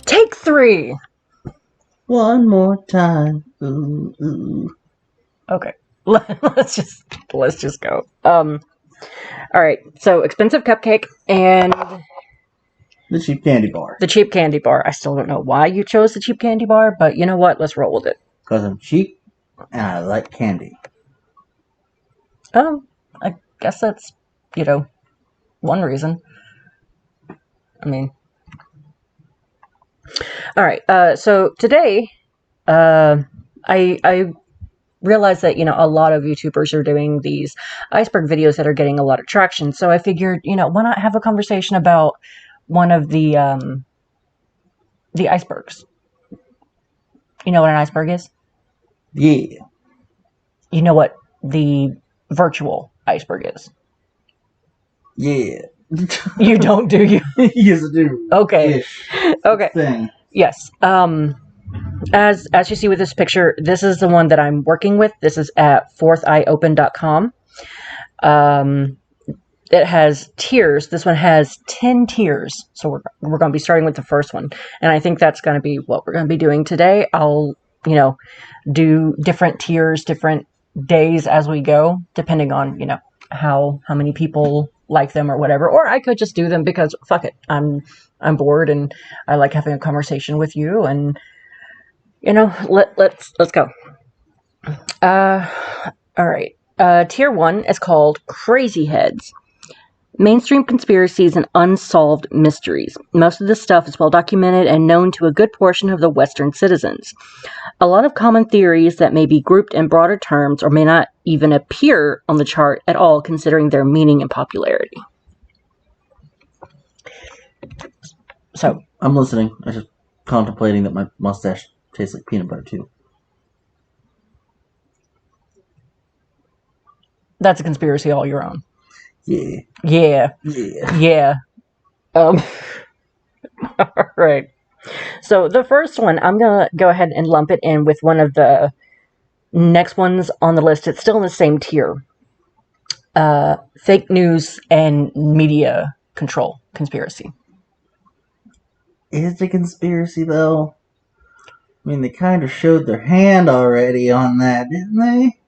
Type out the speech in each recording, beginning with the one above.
Take 3. One more time. Ooh, ooh. Okay. Let's just go. All right. So expensive cupcake and The cheap candy bar. the cheap candy bar. I still don't know why you chose the cheap candy bar, but you know what? Let's roll with it. Because I'm cheap and I like candy. I guess that's, one reason. I mean, all right. So today, I realized that, a lot of YouTubers are doing these iceberg videos that are getting a lot of traction. So I figured, why not have a conversation about one of the icebergs? You know what an iceberg is? Yeah. You know what the virtual iceberg is? Yeah. You don't, do you? Yes, I do. Okay. Ish. Okay. Thing. Yes. As you see with this picture, this is the one that I'm working with. This is at fourtheyeopen.com. It has tiers. This one has 10 tiers. So we're going to be starting with the first one. And I think that's going to be what we're going to be doing today. I'll, do different tiers, different days as we go, depending on, how many people like them or whatever. Or I could just do them because fuck it. I'm bored and I like having a conversation with you, and let's go. All right. Tier 1 is called Crazy Heads. Mainstream conspiracies and unsolved mysteries. Most of this stuff is well documented and known to a good portion of the Western citizens. A lot of common theories that may be grouped in broader terms or may not even appear on the chart at all, considering their meaning and popularity. So, I'm listening. I'm just contemplating that my mustache tastes like peanut butter too. that's a conspiracy all your own. Yeah. Yeah. Yeah. Yeah. All right. So the first one, I'm going to go ahead and lump it in with one of the next ones on the list. It's still in the same tier. Fake news and media control conspiracy. Is it a conspiracy though? I mean, they kind of showed their hand already on that, didn't they?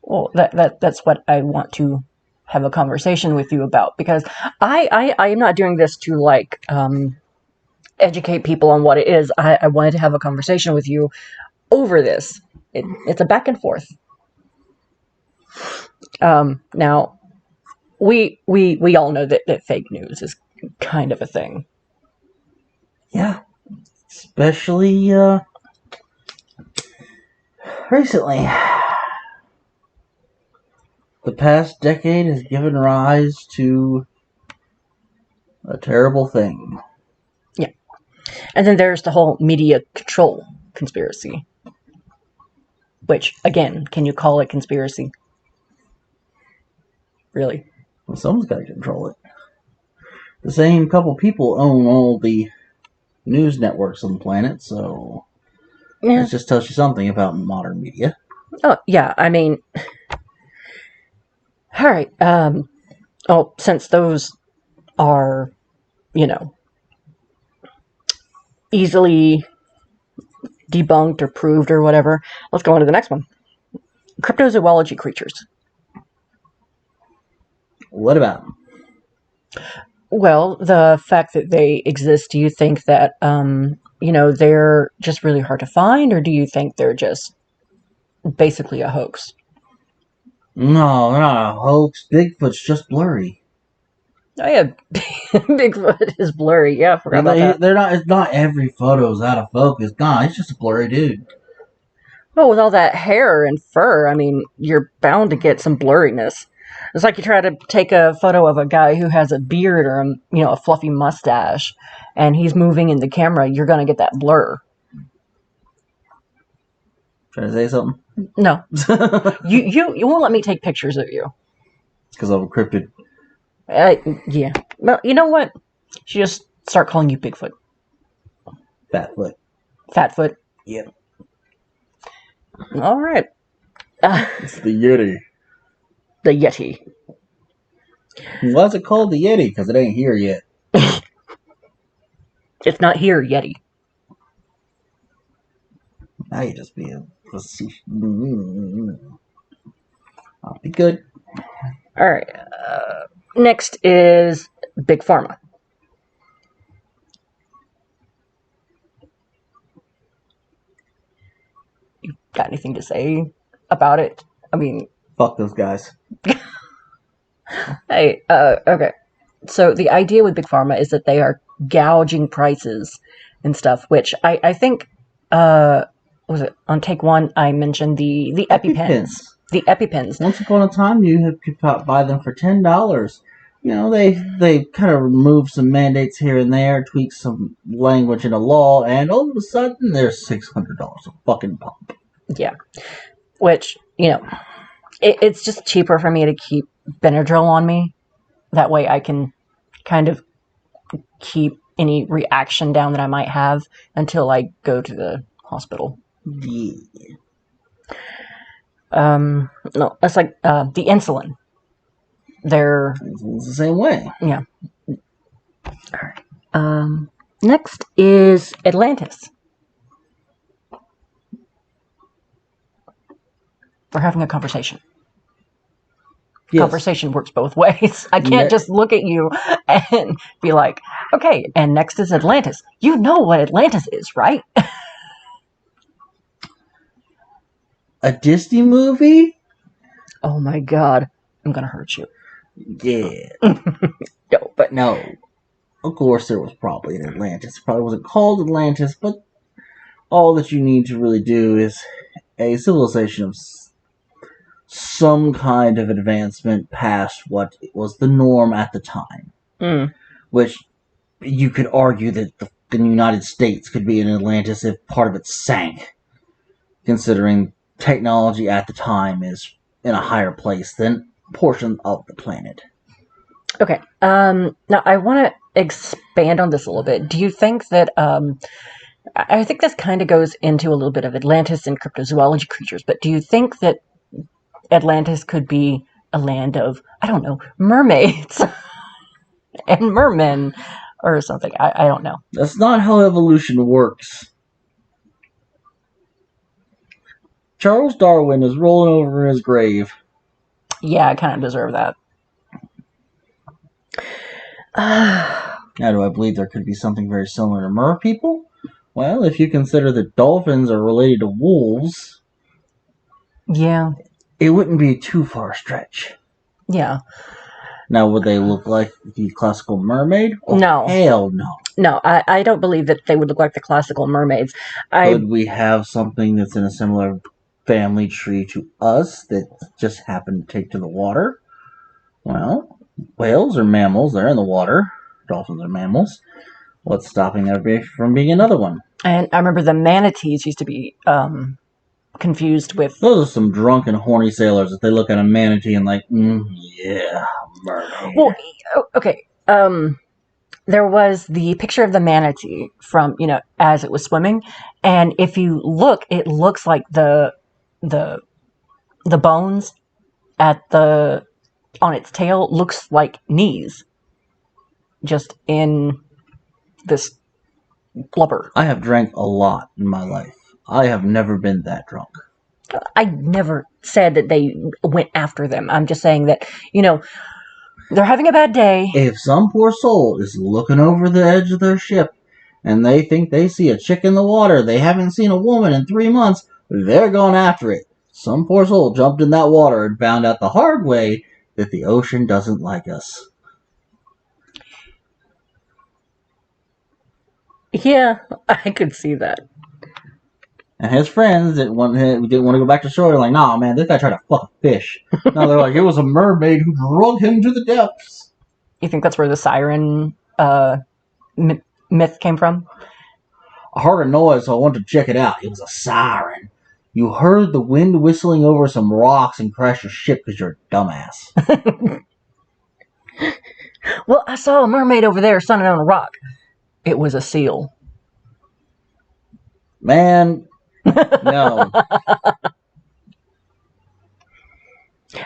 Well, that's what I want to have a conversation with you about, because I am not doing this to educate people on what it is. I wanted to have a conversation with you over this. It's a back and forth. Now, we all know that fake news is kind of a thing. Yeah. Especially, recently. The past decade has given rise to a terrible thing. Yeah. And then there's the whole media control conspiracy. Which, again, can you call it conspiracy? Really? Well, someone's got to control it. The same couple people own all the news networks on the planet, so Yeah. that just tells you something about modern media. Oh, yeah, I mean... All right. Since those are, easily debunked or proved or whatever, let's go on to the next one. Cryptozoology creatures. What about them? Well, the fact that they exist, do you think that, they're just really hard to find, or do you think they're just basically a hoax? No, they're not a hoax. Bigfoot's just blurry. Oh, yeah, Bigfoot is blurry. Yeah, I forgot about that. They're not. It's not every photo's out of focus. God, he's just a blurry dude. Well, with all that hair and fur, I mean, you're bound to get some blurriness. It's like you try to take a photo of a guy who has a beard or a fluffy mustache, and he's moving in the camera. You're gonna get that blur. Trying to say something? No. You won't let me take pictures of you. Because I'm encrypted. Yeah. Well, you know what? She just start calling you Bigfoot. Fatfoot. Fatfoot. Yep. All right. It's the Yeti. The Yeti. Why's it called the Yeti? Because it ain't here yet. It's not here, Yeti. Now you just be a... I'll be good. All right. Next is Big Pharma. You got anything to say about it? I mean, Fuck those guys. hey, okay. So the idea with Big Pharma is that they are gouging prices and stuff, which I think, was it on take one? I mentioned the EpiPens. The EpiPens. Once upon a time, you could buy them for $10. You know, they kind of removed some mandates here and there, tweaked some language in a law, and all of a sudden, they're $600 a fucking pop. Yeah. Which, you know, it's just cheaper for me to keep Benadryl on me. That way I can kind of keep any reaction down that I might have until I go to the hospital. Yeah. No, it's like the insulin. They're It's the same way. Yeah. All right. Next is Atlantis. We're having a conversation. Yes. Conversation works both ways. I can't just look at you and be like, okay, and next is Atlantis. You know what Atlantis is, right? A Disney movie? Oh my god. I'm gonna hurt you. Yeah. No, but No. Of course there was probably an Atlantis. It probably wasn't called Atlantis, but all that you need to really do is a civilization of some kind of advancement past what was the norm at the time. Which you could argue that the United States could be an Atlantis if part of it sank, considering technology at the time is in a higher place than a portion of the planet. Okay. Now I want to expand on this a little bit. Do you think that I think this kind of goes into a little bit of Atlantis and cryptozoology creatures, but do you think that Atlantis could be a land of, I don't know, mermaids and mermen or something? I don't know. That's not how evolution works. Charles Darwin is rolling over in his grave. Yeah, I kind of deserve that. Now, do I believe there could be something very similar to mer people? Well, if you consider that dolphins are related to wolves, yeah, it wouldn't be too far a stretch. Yeah. Now, would they look like the classical mermaid? Oh, no. Hell no. No, I don't believe that they would look like the classical mermaids. Could we have something that's in a similar family tree to us that just happened to take to the water? Well, whales are mammals. They're in the water. Dolphins are mammals. What's stopping there from being another one? And I remember the manatees used to be confused with... Those are some drunken, horny sailors that they look at a manatee and like, yeah, mermaid. Well, okay. There was the picture of the manatee from, as it was swimming. And if you look, it looks like the bones on its tail looks like knees. Just in this blubber. I have drank a lot in my life. I have never been that drunk. I never said that they went after them. I'm just saying that, they're having a bad day. If some poor soul is looking over the edge of their ship and they think they see a chick in the water, they haven't seen a woman in 3 months, they're going after it. Some poor soul jumped in that water and found out the hard way that the ocean doesn't like us. Yeah, I could see that. And his friends didn't want to go back to shore. They're like, nah, man, this guy tried to fuck a fish. No, they're like, it was a mermaid who drug him to the depths. You think that's where the siren myth came from? I heard a noise, so I wanted to check it out. It was a siren. You heard the wind whistling over some rocks and crashed your ship because you're a dumbass. Well, I saw a mermaid over there sunning on a rock. It was a seal. Man, no.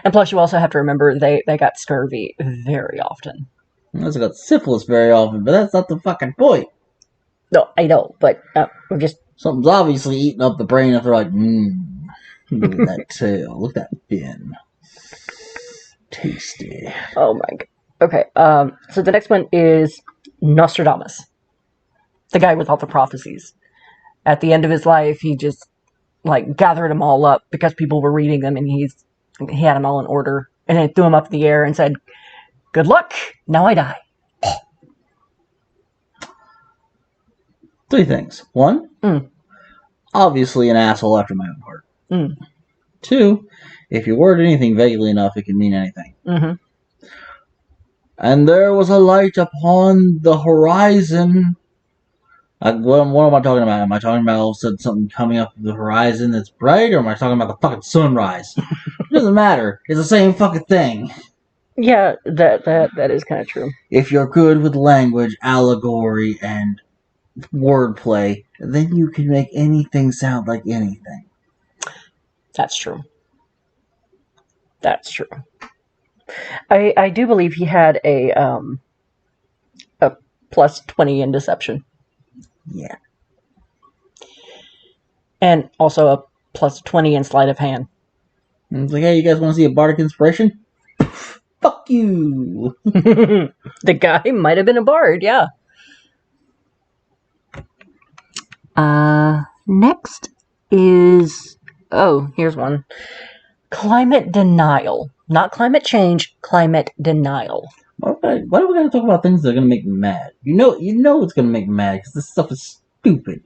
And plus, you also have to remember they got scurvy very often. I also got syphilis very often, but that's not the fucking point. No, I know, but we're just... Something's obviously eating up the brain if they're like, look at that tail, look at that fin. Tasty. Oh my god. Okay, so the next one is Nostradamus. The guy with all the prophecies. At the end of his life, he just, like, gathered them all up because people were reading them, and he had them all in order. And then threw them up in the air and said, "Good luck, now I die." 3 things. 1, obviously an asshole after my own heart. 2, if you word anything vaguely enough, it can mean anything. Mm-hmm. And there was a light upon the horizon. What am I talking about? Am I talking about all of a sudden something coming up the horizon that's bright, or am I talking about the fucking sunrise? It doesn't matter. It's the same fucking thing. Yeah, that is kind of true. If you're good with language, allegory, and wordplay, then you can make anything sound like anything. That's true. That's true. I do believe he had a plus 20 in deception. Yeah. And also a plus 20 in sleight of hand. And it's like, hey, you guys want to see a bardic inspiration? Fuck you. The guy might have been a bard, yeah. Next is... Oh, here's one. Climate denial. Not climate change, climate denial. Why do we gotta talk about things that are gonna make me mad? You know it's gonna make me mad because this stuff is stupid.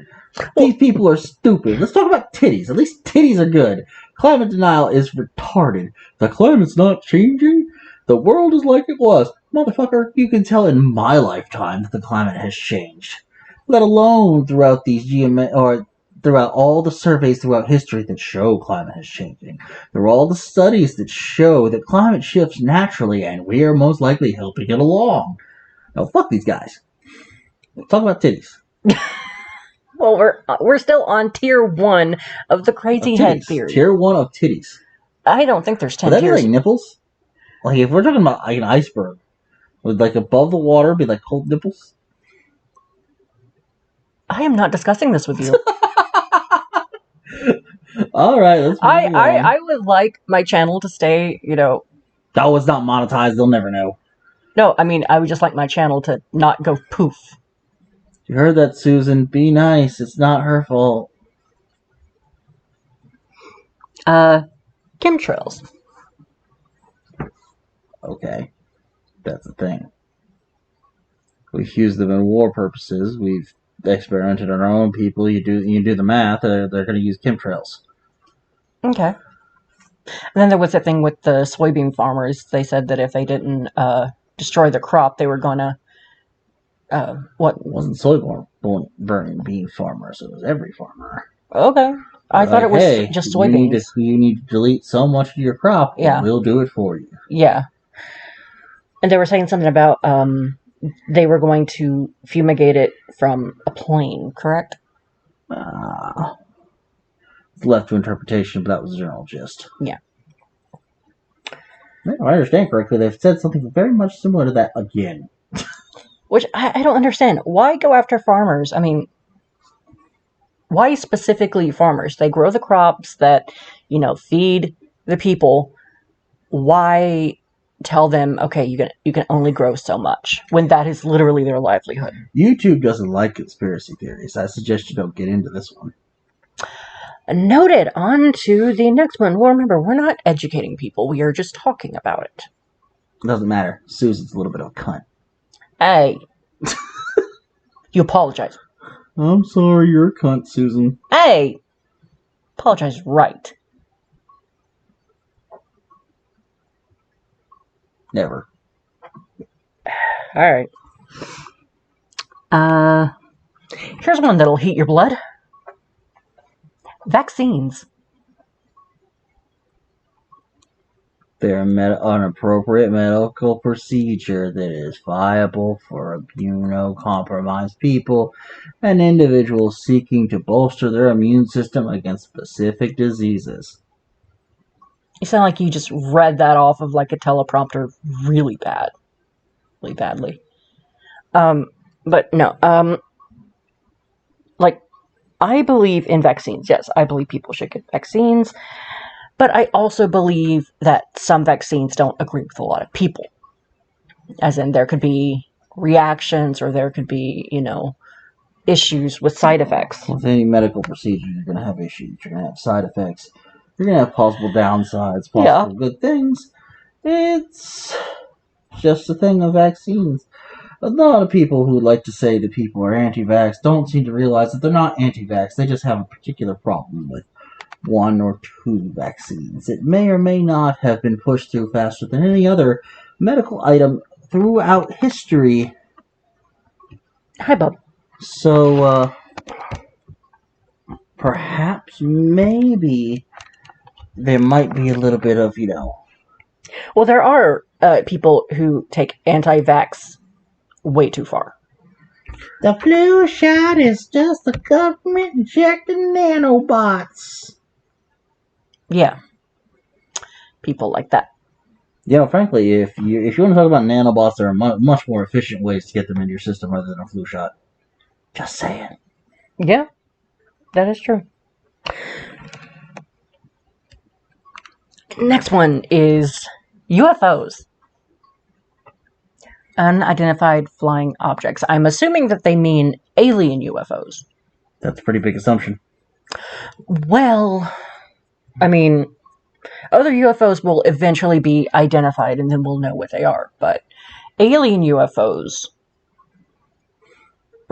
These people are stupid. Let's talk about titties. At least titties are good. Climate denial is retarded. The climate's not changing. The world is like it was. Motherfucker, you can tell in my lifetime that the climate has changed. Let alone throughout throughout all the surveys throughout history that show climate is changing. There are all the studies that show that climate shifts naturally and we are most likely helping it along. Now fuck these guys. Let's talk about titties. Well, we're still on tier 1 of the crazy head theory. Tier 1 of titties. I don't think there's 10 Would that tiers. be like nipples? Like if we're talking about like an iceberg, would like above the water be like cold nipples? I am not discussing this with you. All right, let's move on. I would like my channel to stay, That was not monetized. They'll never know. No, I mean, I would just like my channel to not go poof. You heard that, Susan. Be nice. It's not her fault. Chemtrails. Okay. That's the thing. We've used them in war purposes. We've experimented on our own people. You do the math. They're going to use chemtrails. Okay. And then there was that thing with the soybean farmers. They said that if they didn't destroy the crop, they were going to... what? It wasn't soybean burning bean farmers. It was every farmer. Okay. I thought it was just soybeans. You need to delete so much of your crop. Yeah. We'll do it for you. Yeah. And they were saying something about they were going to fumigate it from a plane, correct? It's left to interpretation, but that was the general gist. Yeah. If I understand correctly, they've said something very much similar to that again. Which I don't understand. Why go after farmers? I mean, why specifically farmers? They grow the crops that, feed the people. Why tell them, okay, you can only grow so much, when that is literally their livelihood? YouTube doesn't like conspiracy theories. I suggest you don't get into this one. Noted. On to the next one. Well, remember, we're not educating people. We are just talking about it. It doesn't matter. Susan's a little bit of a cunt. Hey. You apologize. I'm sorry, you're a cunt, Susan. Hey. Apologize right. Never. Alright. Here's one that'll heat your blood. Vaccines. They're an appropriate medical procedure that is viable for immunocompromised people and individuals seeking to bolster their immune system against specific diseases. You sound like you just read that off of like a teleprompter really badly. But no, like, I believe in vaccines. Yes, I believe people should get vaccines. But I also believe that some vaccines don't agree with a lot of people. As in, there could be reactions or there could be, issues with side effects. With any medical procedure, you're going to have issues. You're going to have side effects. You're going to have possible downsides, possible good things. It's just a thing of vaccines. A lot of people who like to say that people are anti-vax don't seem to realize that they're not anti-vax. They just have a particular problem with one or two vaccines. It may or may not have been pushed through faster than any other medical item throughout history. Hi, Bob. So, perhaps, maybe, there might be a little bit of, Well, there are people who take anti-vax way too far. The flu shot is just the government injecting nanobots. Yeah. People like that. Frankly, if you want to talk about nanobots, there are much more efficient ways to get them into your system rather than a flu shot. Just saying. Yeah, that is true. Next one is UFOs. Unidentified flying objects. I'm assuming that they mean alien UFOs. That's a pretty big assumption. Well, I mean, other UFOs will eventually be identified and then we'll know what they are. But alien UFOs,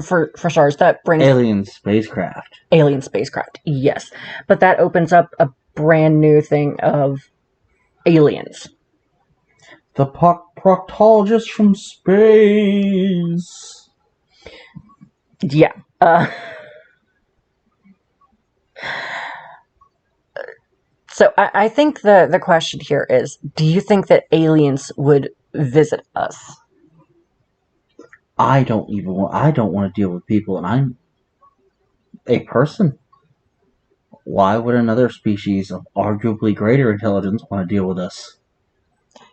for starters, that brings... Alien spacecraft. Alien spacecraft, yes. But that opens up a brand new thing of aliens. The proctologist from space. Yeah. So I think the question here is, do you think that aliens would visit us? I don't want to deal with people, and I'm a person. Why would another species of arguably greater intelligence want to deal with us?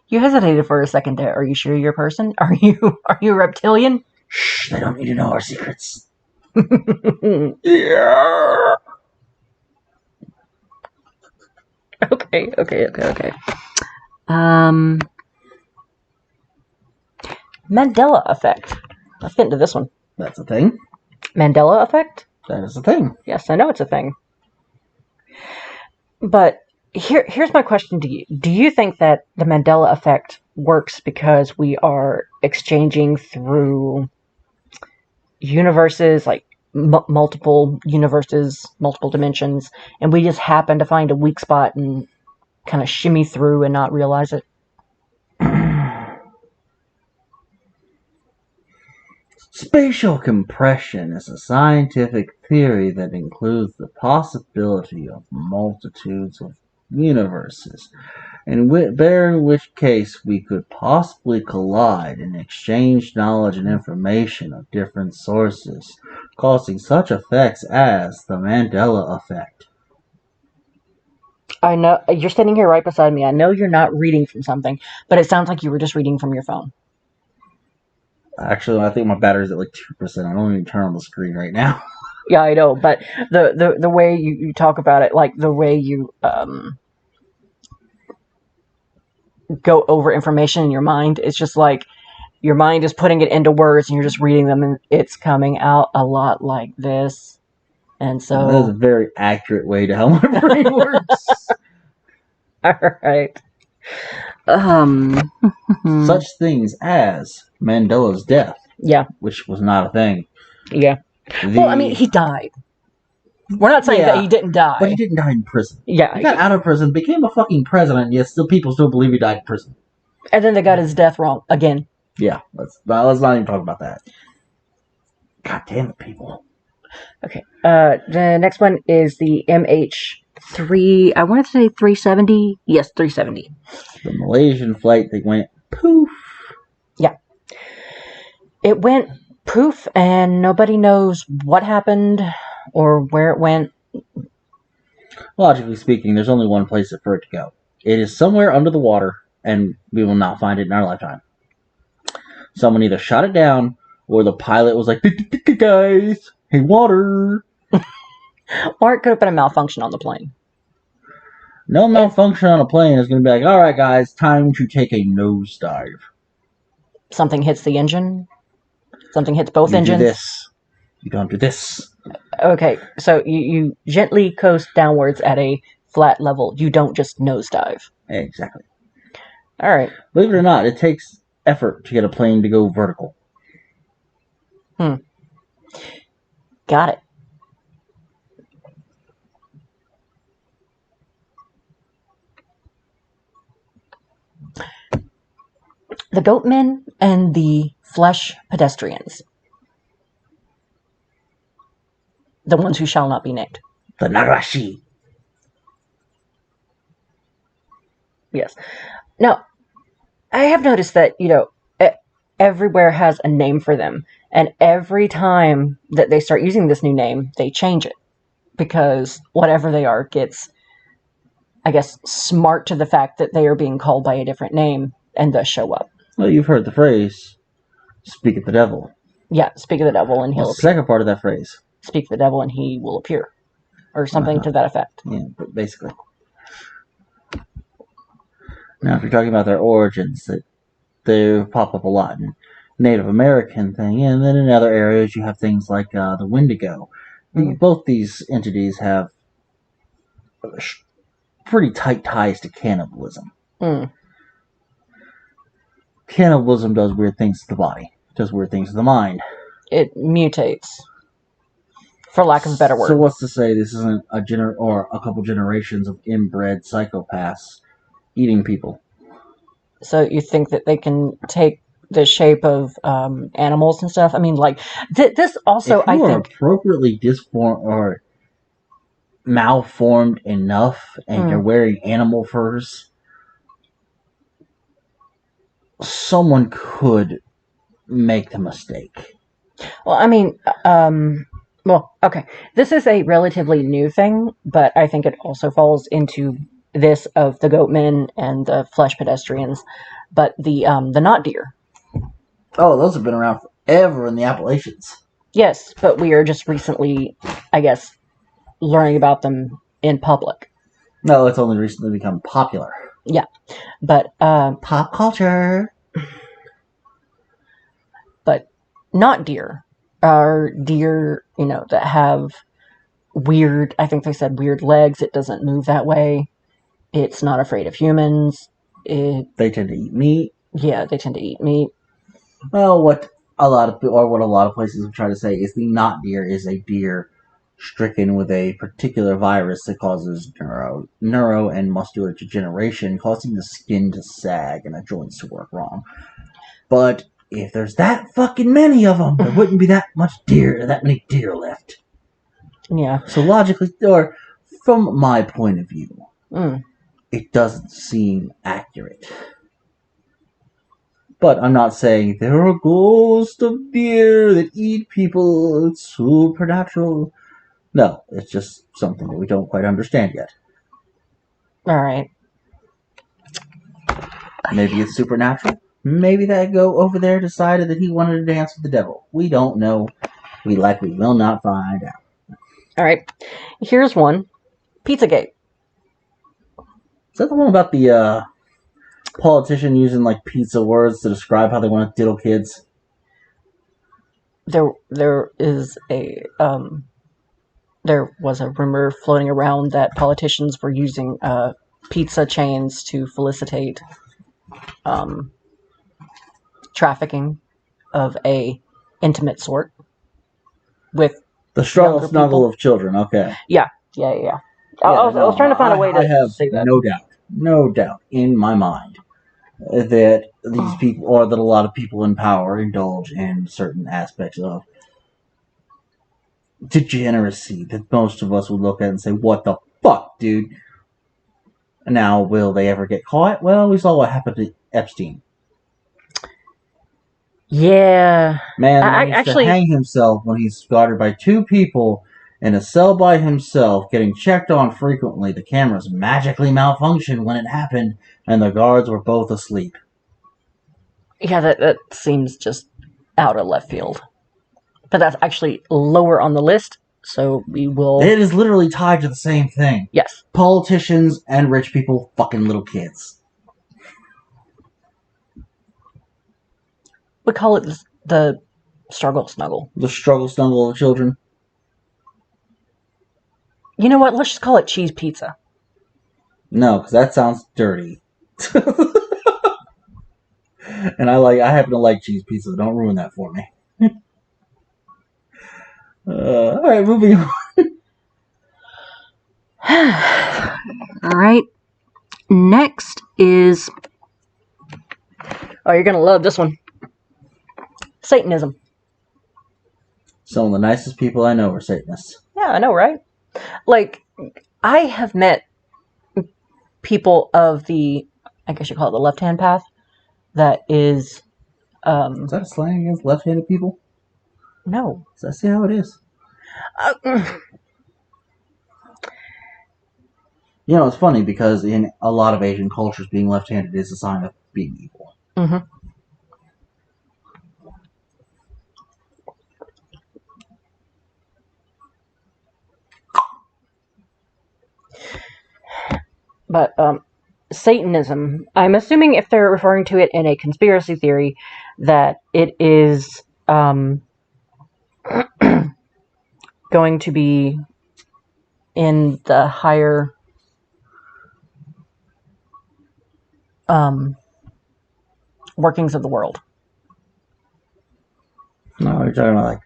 You hesitated for a second there. Are you sure you're a person? Are you a reptilian? Shh, they don't need to know our secrets. Yeah. Okay. Mandela Effect. Let's get into this one. That's a thing. Mandela Effect? That is a thing. Yes, I know it's a thing. But here's my question to you. Do you think that the Mandela Effect works because we are exchanging through universes, like multiple universes, multiple dimensions, and we just happen to find a weak spot and kind of shimmy through and not realize it? Spatial compression is a scientific theory that includes the possibility of multitudes of universes, in which case we could possibly collide and exchange knowledge and information of different sources, causing such effects as the Mandela Effect. I know you're standing here right beside me. I know you're not reading from something, but it sounds like you were just reading from your phone. Actually, I think my battery's at like 2%. I don't even turn on the screen right now. Yeah, I know, but the way you talk about it, like the way you go over information in your mind, it's just like your mind is putting it into words and you're just reading them and it's coming out a lot like this. And so... That is a very accurate way to how my brain works. Alright. Such things as Mandela's death. Yeah. Which was not a thing. Yeah. Well, I mean, he died. We're not saying that he didn't die. But he didn't die in prison. Yeah. He got out of prison, became a fucking president, yet people still believe he died in prison. And then they got his death wrong again. Yeah. Let's not even talk about that. God damn it, people. Okay. The next one is the I want to say 370. Yes, 370. The Malaysian flight, they went poof. Yeah. It went poof, and nobody knows what happened or where it went. Logically speaking, there's only one place for it to go. It is somewhere under the water, and we will not find it in our lifetime. Someone either shot it down, or the pilot was like, guys, hey, water. Or it could have been a malfunction on the plane. No malfunction on a plane is going to be like, all right, guys, time to take a nosedive. Something hits the engine. Something hits both You engines. do this. You don't do this. Okay, so you gently coast downwards at a flat level. You don't just nosedive. Exactly. All right. Believe it or not, it takes effort to get a plane to go vertical. Got it. The goatmen and the flesh pedestrians. The ones who shall not be named. The Narashi. Yes. Now, I have noticed that, everywhere has a name for them. And every time that they start using this new name, they change it. Because whatever they are gets, I guess, smart to the fact that they are being called by a different name and thus show up. Well, you've heard the phrase, speak of the devil. Yeah, speak of the devil and he'll What's the second part of that phrase? Speak of the devil and he will appear. Or something to that effect. Yeah, basically. Now, if you're talking about their origins, they pop up a lot in Native American thing, and then in other areas you have things like the Wendigo. Both these entities have pretty tight ties to cannibalism. Cannibalism does weird things to the body. It does weird things to the mind. It mutates, for lack of a better word. So what's to say this isn't a couple generations of inbred psychopaths eating people? So you think that they can take the shape of animals and stuff? I mean, like, this also, if you I are think... appropriately disformed or malformed enough and you're wearing animal furs, someone could make the mistake. Well, I mean, okay. This is a relatively new thing, but I think it also falls into this of the goatmen and the flesh pedestrians, but the not deer. Oh, those have been around forever in the Appalachians. Yes, but we are just recently, I guess, learning about them in public. No, it's only recently become popular. Yeah, but pop culture. But not deer are deer, that have weird, I think they said weird legs. It doesn't move that way. It's not afraid of humans. They tend to eat meat. Yeah, they tend to eat meat. Well, what a lot of places try to say is the not deer is a deer stricken with a particular virus that causes neuro and muscular degeneration, causing the skin to sag and the joints to work wrong. But if there's that fucking many of them, there wouldn't be that many deer left. Yeah. So logically, or from my point of view, it doesn't seem accurate. But I'm not saying there are ghosts of deer that eat people. It's supernatural. No, it's just something that we don't quite understand yet. All right. Maybe it's supernatural. Maybe that go over there decided that he wanted to dance with the devil. We don't know. We likely will not find out. All right. Here's one. Pizzagate. Is that the one about the politician using like pizza words to describe how they want to diddle kids? There is a there was a rumor floating around that politicians were using pizza chains to felicitate trafficking of a intimate sort with the struggle snuggle of children. Okay. Yeah. I was trying to find a way to say that. No doubt in my mind that these people, or that a lot of people in power, indulge in certain aspects of degeneracy that most of us would look at and say, "What the fuck, dude. Now, will they ever get caught? Well, we saw what happened to Epstein. Yeah. Man I managed to actually, hang himself when he's guarded by two people in a cell by himself, getting checked on frequently. The cameras magically malfunctioned when it happened, and the guards were both asleep. yeah, that seems just out of left field. But that's actually lower on the list, so we will. It is literally tied to the same thing. Yes. Politicians and rich people fucking little kids. We call it the struggle snuggle. The struggle snuggle of children. You know what? Let's just call it cheese pizza. No, because that sounds dirty. And I happen to like cheese pizza. So don't ruin that for me. Alright, moving on. Alright. Next is... Oh, you're going to love this one. Satanism. Some of the nicest people I know are Satanists. Yeah, I know, right? Like, I have met people of the, I guess you call it the left-hand path, that is... Is that a slang against left-handed people? No. Does that see how it is? You know, it's funny because in a lot of Asian cultures, being left-handed is a sign of being evil. Mm-hmm. But Satanism, I'm assuming if they're referring to it in a conspiracy theory, that it is going to be in the higher workings of the world. No, you're talking about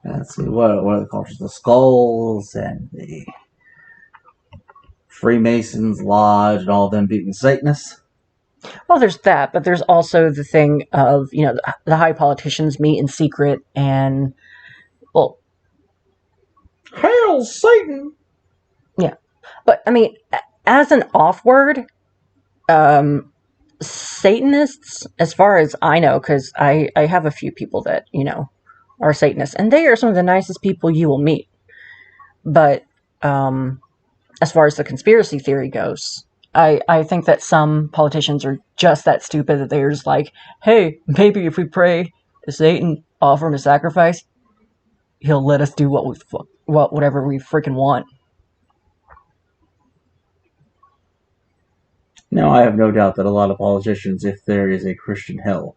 let's see, what are the cultures? The skulls and the Freemasons Lodge and all of them being Satanists. Well, there's that, but there's also the thing of, the high politicians meet in secret and, well... Hail Satan! Yeah. But, I mean, as an off-word, Satanists, as far as I know, because I have a few people that, are Satanists, and they are some of the nicest people you will meet. But, as far as the conspiracy theory goes, I think that some politicians are just that stupid that they're just like, hey, maybe if we pray to Satan, offer him a sacrifice, he'll let us do whatever we freaking want. Now, I have no doubt that a lot of politicians, if there is a Christian hell,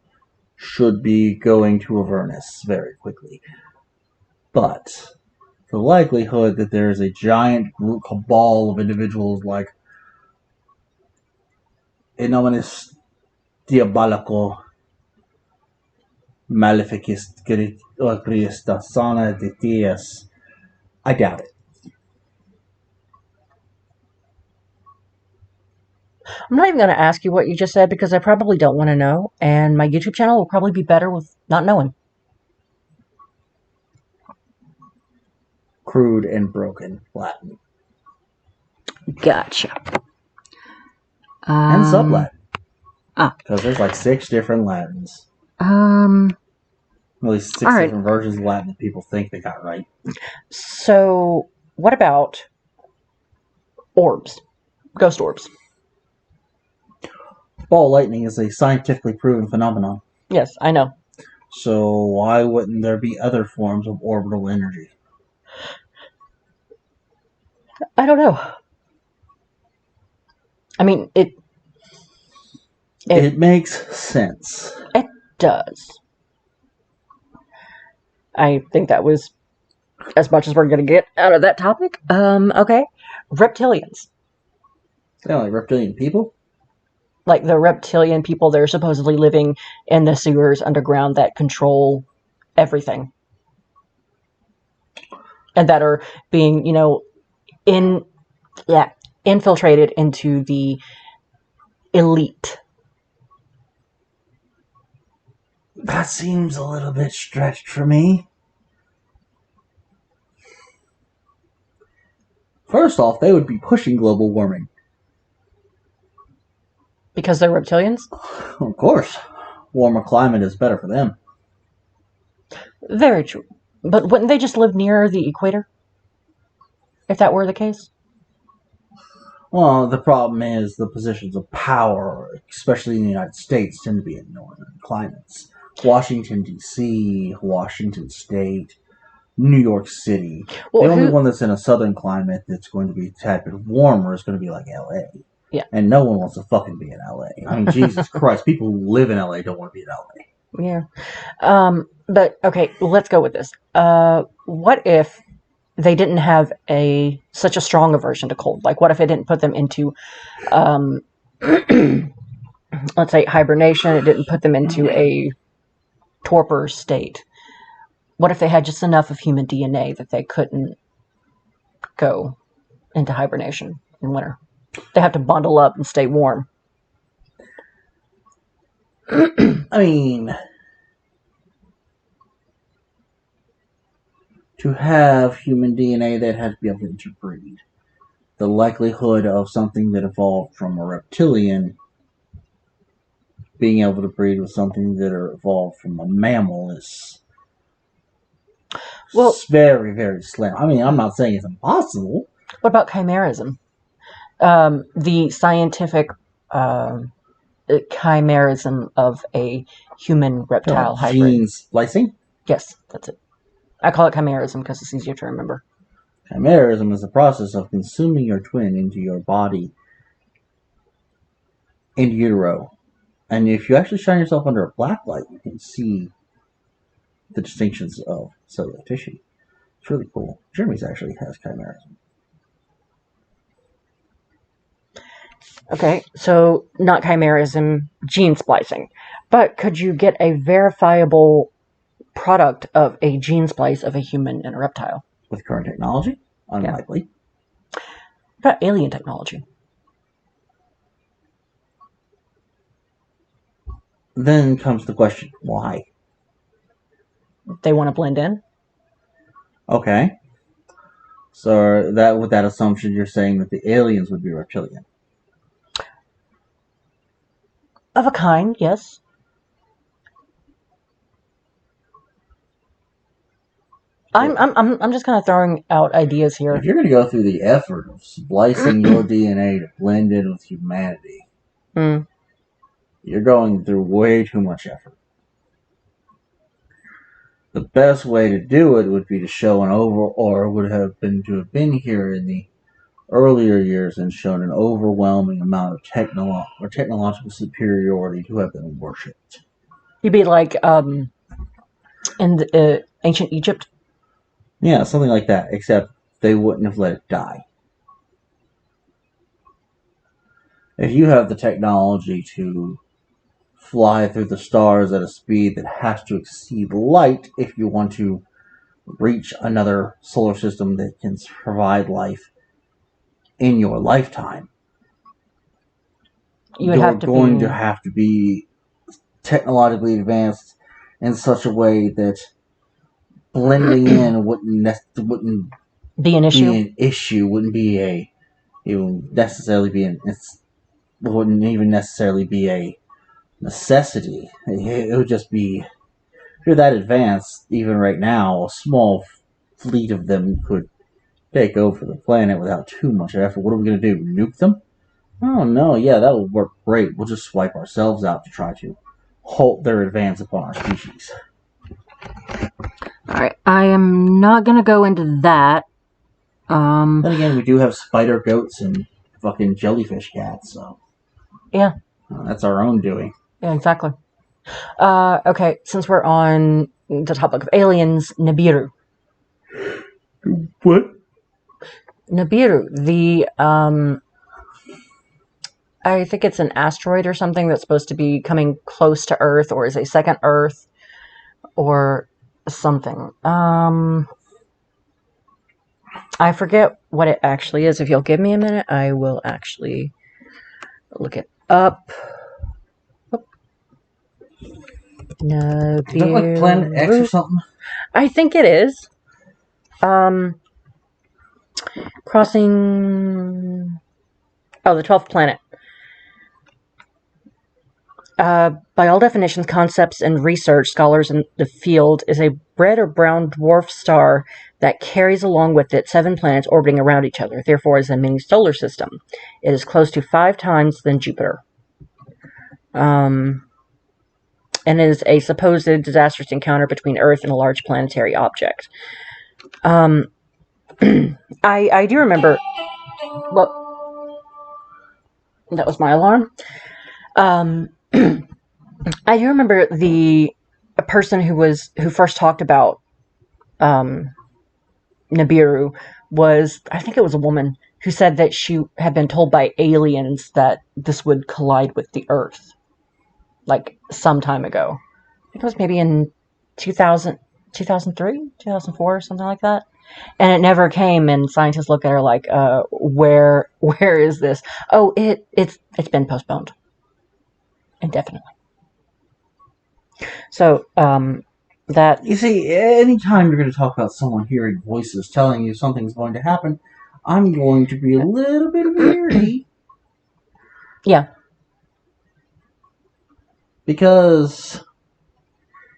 should be going to Avernus very quickly. But the likelihood that there is a giant group cabal of individuals like in nominis diabolico maleficis Christa sana de dias, I doubt it. I'm not even going to ask you what you just said because I probably don't want to know, and my YouTube channel will probably be better with not knowing. Crude and broken Latin. Gotcha. And sub-Latin. Ah. Because there's like 6 different Latins. At least 6 different versions of Latin that people think they got right. So, what about orbs? Ghost orbs. Ball lightning is a scientifically proven phenomenon. Yes, I know. So why wouldn't there be other forms of orbital energy? I don't know. I mean, it makes sense. It does. I think that was as much as we're going to get out of that topic. Okay. Reptilians. Yeah, like reptilian people? Like the reptilian people that are supposedly living in the sewers underground that control everything. And that are being, infiltrated into the elite. That seems a little bit stretched for me. First off, they would be pushing global warming. Because they're reptilians? Of course. Warmer climate is better for them. Very true. But wouldn't they just live near the equator? If that were the case? Well, the problem is the positions of power, especially in the United States, tend to be in northern climates. Washington, D.C., Washington State, New York City. Well, the only one that's in a southern climate that's going to be a tad bit warmer is going to be like L.A. Yeah. And no one wants to fucking be in L.A. I mean, Jesus Christ, people who live in L.A. don't want to be in L.A. Yeah. But, okay, let's go with this. What if they didn't have such a strong aversion to cold? Like, what if it didn't put them into, let's say, hibernation? It didn't put them into a torpor state. What if they had just enough of human DNA that they couldn't go into hibernation in winter? They have to bundle up and stay warm. I mean, to have human DNA, that has to be able to interbreed. The likelihood of something that evolved from a reptilian being able to breed with something that evolved from a mammal is very, very slim. I mean, I'm not saying it's impossible. What about chimerism? The scientific chimerism of a human reptile hybrid. Gene splicing? Yes, that's it. I call it chimerism because it's easier to remember. Chimerism is the process of consuming your twin into your body in utero. And if you actually shine yourself under a black light, you can see the distinctions of cellular tissue. It's really cool. Jeremy's actually has chimerism. Okay, so not chimerism, gene splicing. But could you get a verifiable product of a gene splice of a human and a reptile? With current technology? Unlikely. Yeah. But alien technology? Then comes the question, why? They want to blend in? Okay. So that with that assumption, you're saying that the aliens would be reptilian. Of a kind, yes. I'm just kind of throwing out ideas here. If you're going to go through the effort of splicing your DNA to blend in with humanity, you're going through way too much effort. The best way to do it would be to show would have been to have been here in the earlier years and shown an overwhelming amount of technological superiority to have been worshipped. You'd be like in ancient Egypt? Yeah, something like that, except they wouldn't have let it die. If you have the technology to fly through the stars at a speed that has to exceed light if you want to reach another solar system that can provide life in your lifetime, you're going to have to be technologically advanced in such a way that blending in wouldn't be an issue. Wouldn't even necessarily be a necessity. It would just be, if you're that advanced, even right now, a small fleet of them could take over the planet without too much effort. What are we going to do? Nuke them? Oh no, yeah, that would work great. We'll just swipe ourselves out to try to halt their advance upon our species. Alright, I am not going to go into that. Then again, we do have spider goats and fucking jellyfish cats, so... Yeah. That's our own doing. Yeah, exactly. Okay, since we're on the topic of aliens, Nibiru. What? Nibiru, the, I think it's an asteroid or something that's supposed to be coming close to Earth, or is a second Earth, or something. I forget what it actually is. If you'll give me a minute, I will actually look it up. Nibiru. Is that like Planet X or something? I think it is. Crossing... Oh, the 12th planet. By all definitions, concepts, and research, scholars in the field is a red or brown dwarf star that carries along with it 7 planets orbiting around each other. Therefore, is a mini solar system. It is close to 5 times than Jupiter. And is a supposed disastrous encounter between Earth and a large planetary object. I do remember... Well, that was my alarm. I do remember a person who first talked about Nibiru was, I think it was a woman, who said that she had been told by aliens that this would collide with the Earth, like some time ago. I think it was maybe in 2000, 2003, 2004, or something like that. And it never came, and scientists look at her like, where is this? Oh, it's been postponed indefinitely. So, that... You see, anytime you're going to talk about someone hearing voices telling you something's going to happen, I'm going to be a little bit weary. Yeah. Because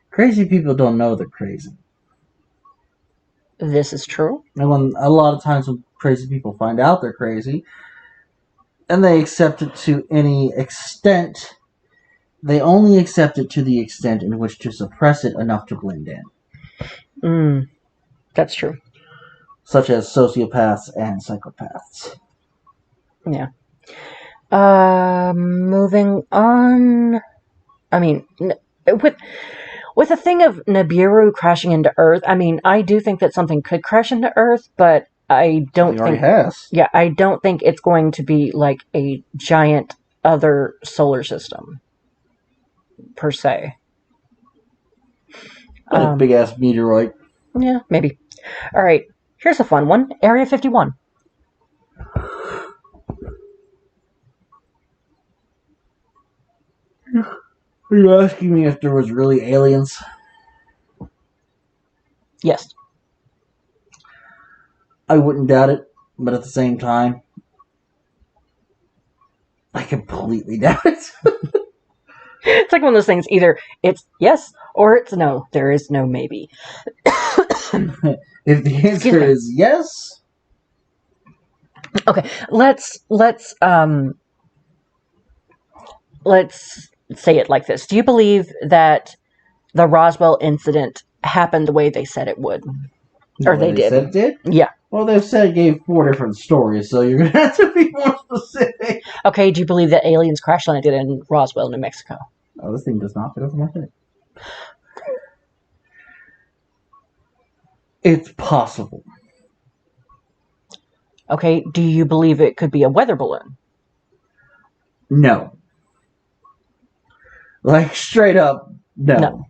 crazy people don't know they're crazy. This is true. And when a lot of times when crazy people find out they're crazy, and they accept it to any extent, they only accept it to the extent in which to suppress it enough to blend in. That's true. Such as sociopaths and psychopaths. Yeah. Moving on. I mean, with the thing of Nibiru crashing into Earth, I mean, I do think that something could crash into Earth, but I don't think... It already has. Yeah, I don't think it's going to be like a giant other solar system, per se. A big-ass meteorite. Yeah, maybe. All right, here's a fun one. Area 51. Are you asking me if there was really aliens? Yes. I wouldn't doubt it, but at the same time, I completely doubt it. It's like one of those things, either it's yes or it's no. There is no maybe. If the answer is yes... Okay, let's say it like this. Do you believe that the Roswell incident happened the way they said it would? Or they did? Said it did? Yeah. Well, they said it gave 4 different stories, so you're going to have to be more specific. Okay, do you believe that aliens crash landed in Roswell, New Mexico? Oh, this thing does not fit over my head. It's possible. Okay, do you believe it could be a weather balloon? No. Like, straight up, no.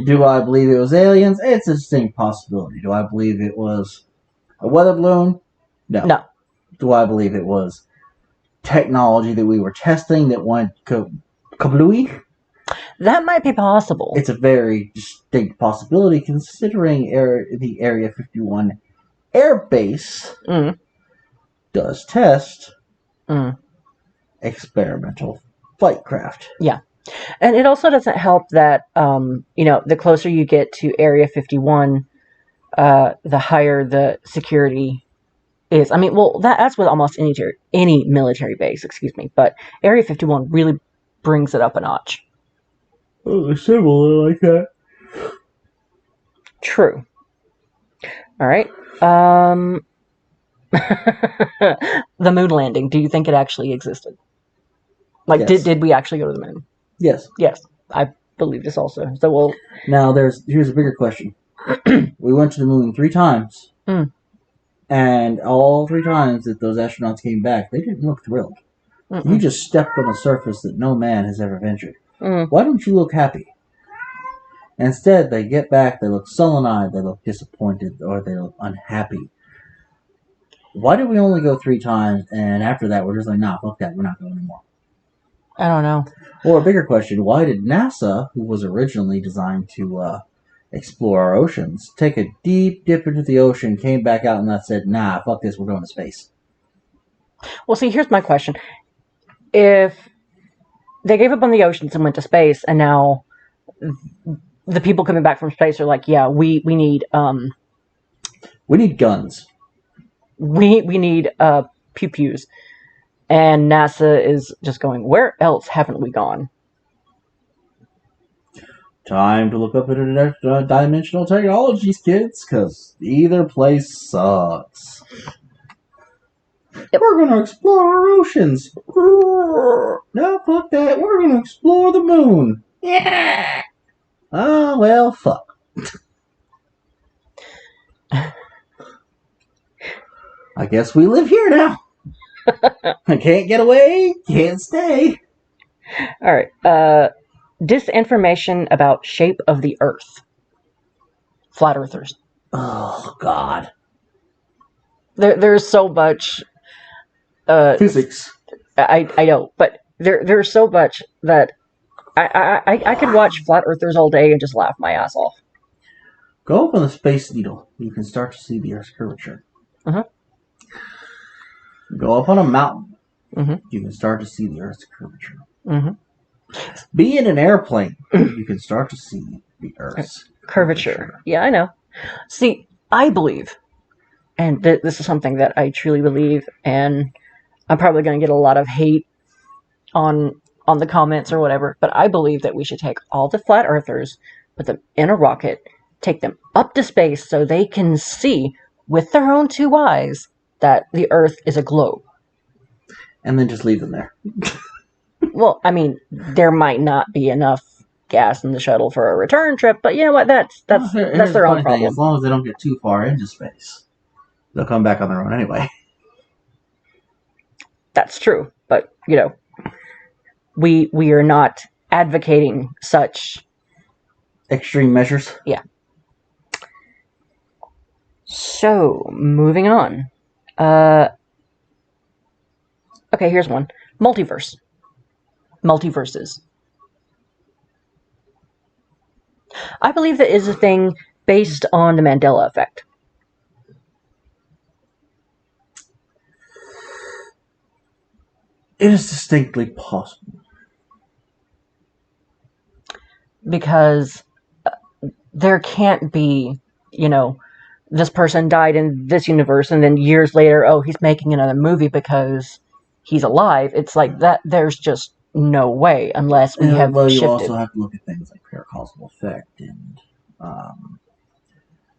Do I believe it was aliens? It's a distinct possibility. Do I believe it was a weather balloon? No. Do I believe it was technology that we were testing that went kablooey? That might be possible. It's a very distinct possibility considering the Area 51 Air Base does test experimental flight craft. Yeah. And it also doesn't help that, the closer you get to Area 51, the higher the security is. I mean, well, that's with almost any military base, but Area 51 really brings it up a notch. Oh, they're similar like that. True. All right. The moon landing. Do you think it actually existed? Like, yes. did we actually go to the moon? Yes. Yes. I believe this also. So we'll... Now, here's a bigger question. We went to the moon 3 times. And all 3 times that those astronauts came back, they didn't look thrilled. You just stepped on a surface that no man has ever ventured. Why don't you look happy? Instead, they get back, they look sullen-eyed, they look disappointed, or they look unhappy. Why did we only go 3 times, and after that we're just like, nah, fuck that, we're not going anymore? I don't know. Or a bigger question, why did NASA, who was originally designed to explore our oceans, take a deep dip into the ocean, came back out and that said, nah, fuck this, we're going to space. Well, see, here's my question. If they gave up on the oceans and went to space, and now the people coming back from space are like, yeah, we need We need guns. we need pew-pews. And NASA is just going, where else haven't we gone? Time to look up interdimensional technologies, kids, because either place sucks. Yep. We're going to explore our oceans. No, fuck that. We're going to explore the moon. Yeah. Oh, well, fuck. I guess we live here now. I can't get away, can't stay. All right. Disinformation about shape of the Earth. Flat Earthers. Oh, God. There's so much. Physics. I know, but there's so much that I could watch Flat Earthers all day and just laugh my ass off. Go up on the Space Needle. You can start to see the Earth's curvature. Uh-huh. Go up on a mountain. Mm-hmm. You can start to see the Earth's curvature. Mm-hmm. Be in an airplane. You can start to see the Earth's curvature. Yeah, I know. See, I believe, and this is something that I truly believe, and I'm probably going to get a lot of hate on the comments or whatever, but I believe that we should take all the flat earthers, put them in a rocket, take them up to space so they can see with their own two eyes that the Earth is a globe. And then just leave them there. Well, I mean, there might not be enough gas in the shuttle for a return trip, but you know what? That's their own problem. As long as they don't get too far into space, they'll come back on their own anyway. That's true, but you know, we are not advocating such extreme measures. Yeah. So moving on. Okay, here's one. Multiverses. I believe that is a thing based on the Mandela Effect. It is distinctly possible. Because there can't be, you know, this person died in this universe and then years later, oh, he's making another movie because he's alive. It's like that. There's just no way unless we have well, shifted. You also have to look at things like paracausal effect and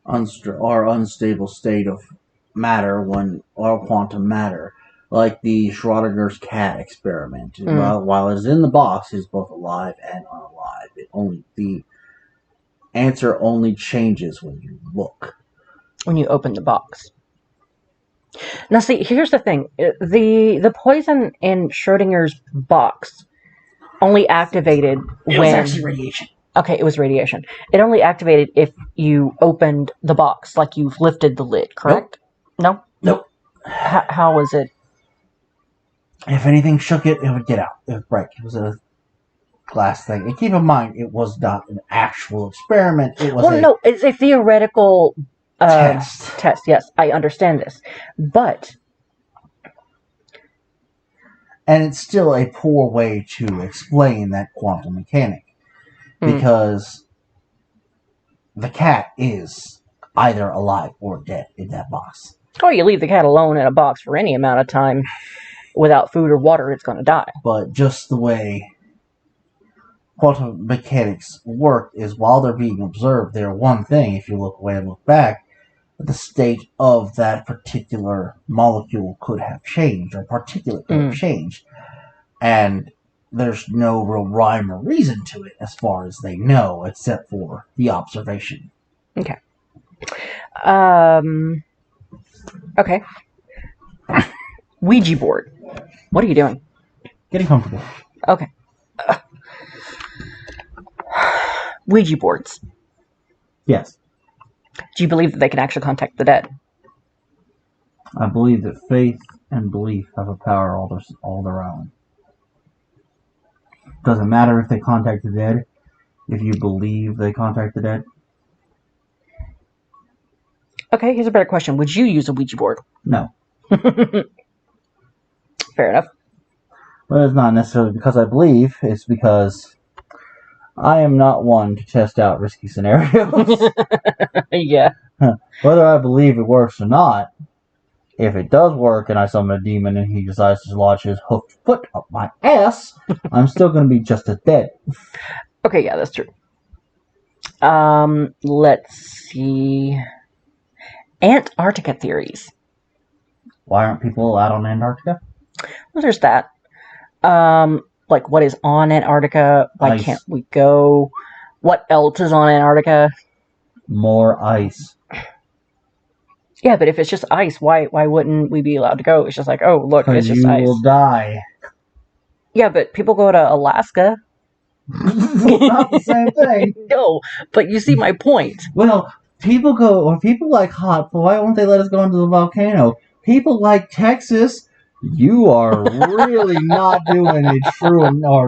unstable state of matter or quantum matter, like the Schrodinger's cat experiment. While it is in the box, it is both alive and unalive. The answer only changes when you look. When you open the box. Now, see, here's the thing: the poison in Schrodinger's box only activated when it was actually radiation. Okay, it was radiation. It only activated if you opened the box, like you've lifted the lid, correct? Nope. No. How was it? If anything shook it, it would get out. It would break. It was a glass thing. And keep in mind, it was not an actual experiment. It was no, it's a theoretical test. Yes, I understand this, but and it's still a poor way to explain that quantum mechanic because the cat is either alive or dead in that box. Or you leave the cat alone in a box for any amount of time without food or water, it's going to die. But just the way quantum mechanics work is while they're being observed, they're one thing. If you look away and look back, the state of that particular molecule could have changed, or particulate could have changed. And there's no real rhyme or reason to it as far as they know, except for the observation. Okay. Okay. Ouija board. What are you doing? Getting comfortable. Okay. Ouija boards. Yes. Do you believe that they can actually contact the dead? I believe that faith and belief have a power all their own. Doesn't matter if they contact the dead. If you believe they contact the dead, Okay, here's a better question. Would you use a Ouija board? No. Fair enough. But it's not necessarily because I believe, it's because I am not one to test out risky scenarios. Yeah. Whether I believe it works or not, if it does work and I summon a demon and he decides to lodge his hooked foot up my ass, I'm still going to be just as dead. Okay, yeah, that's true. Let's see. Antarctica theories. Why aren't people allowed on Antarctica? Well, there's that. Like, what is on Antarctica? Why Ice. can't we go? What else is on Antarctica? More ice. Yeah, but if it's just ice, why wouldn't we be allowed to go? It's just like, oh, look, it's just you ice. will die. Yeah, but people go to Alaska. Not the same thing. No, but you see my point. Well, people like hot, but why won't they let us go into the volcano? People like Texas. You are really not doing a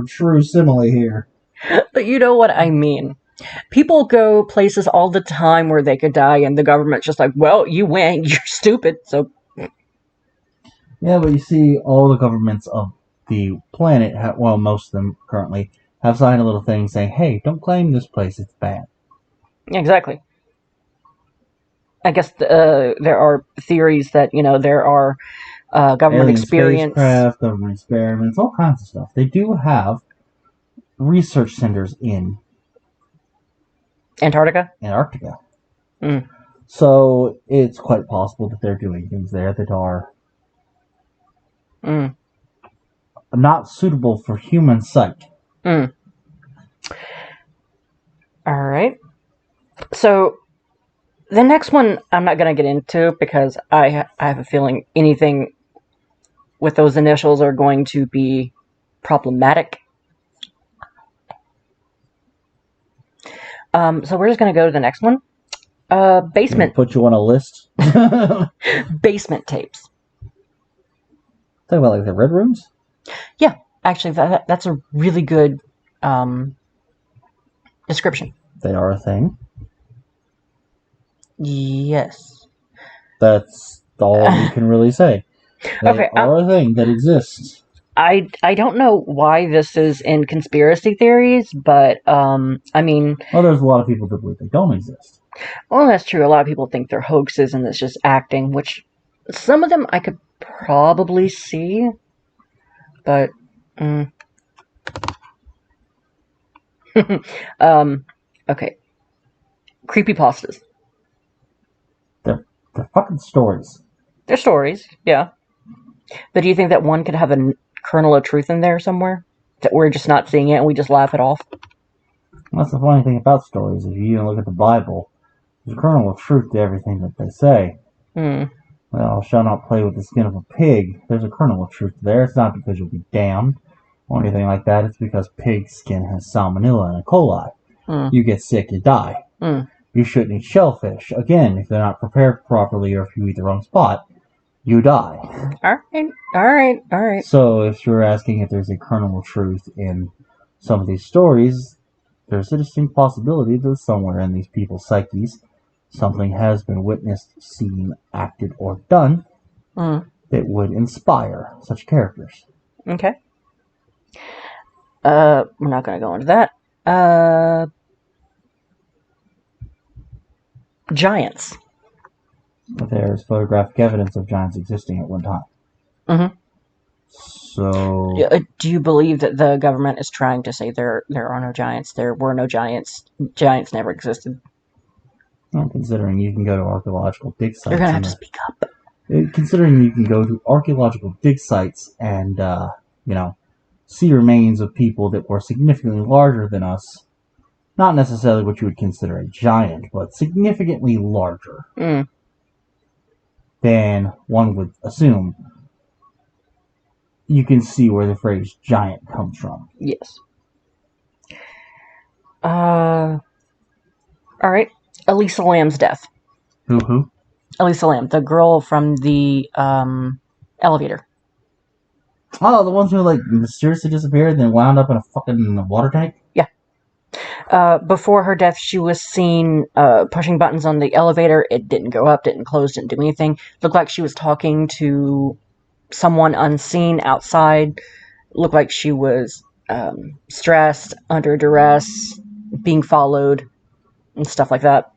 true simile here. But you know what I mean. People go places all the time where they could die, and the government's just like, well, you went, you're stupid, so... Yeah, but you see, all the governments of the planet, most of them currently, have signed a little thing saying, hey, don't claim this place, it's bad. Exactly. I guess there are theories that, there are government experience... spacecraft, government experiments, all kinds of stuff. They do have research centers in Antarctica? Mm. So it's quite possible that they're doing things there that are not suitable for human sight. All right. So the next one I'm not going to get into because I have a feeling anything with those initials are going to be problematic. So we're just going to go to the next one. Basement. Put you on a list. Basement tapes. Talk about like the red rooms? Yeah, actually, that's a really good description. They are a thing. Yes. That's all you can really say. They are a thing that exists. I don't know why this is in conspiracy theories, but I mean... Well, there's a lot of people that believe they don't exist. Well, that's true. A lot of people think they're hoaxes and it's just acting, which some of them I could probably see, but... okay. Creepypastas. They're fucking stories. They're stories, yeah. But do you think that one could have a kernel of truth in there somewhere? That we're just not seeing it and we just laugh it off? That's the funny thing about stories. If you even look at the Bible, there's a kernel of truth to everything that they say. Well, shall not play with the skin of a pig. There's a kernel of truth there. It's not because you'll be damned or anything like that. It's because pig skin has salmonella and E. coli. You get sick, you die. You shouldn't eat shellfish. Again, if they're not prepared properly or if you eat the wrong spot, you die. Alright. So if you're asking if there's a kernel of truth in some of these stories, there's a distinct possibility that somewhere in these people's psyches, something has been witnessed, seen, acted, or done that would inspire such characters. Okay. We're not going to go into that. Giants. There's photographic evidence of giants existing at one time. So... do you believe that the government is trying to say there are no giants? There were no giants. Giants never existed. Well, considering you can go to archaeological dig sites... You're going to have to speak up. Considering you can go to archaeological dig sites and, see remains of people that were significantly larger than us. Not necessarily what you would consider a giant, but significantly larger than one would assume. You can see where the phrase giant comes from. Yes. Alright. Elisa Lam's death. Who? Elisa Lam, the girl from the elevator. Oh, the ones who mysteriously disappeared and then wound up in a fucking water tank? Yeah. Before her death, she was seen pushing buttons on the elevator. It didn't go up, didn't close, didn't do anything. Looked like she was talking to someone unseen outside. Looked like she was stressed, under duress, being followed, and stuff like that.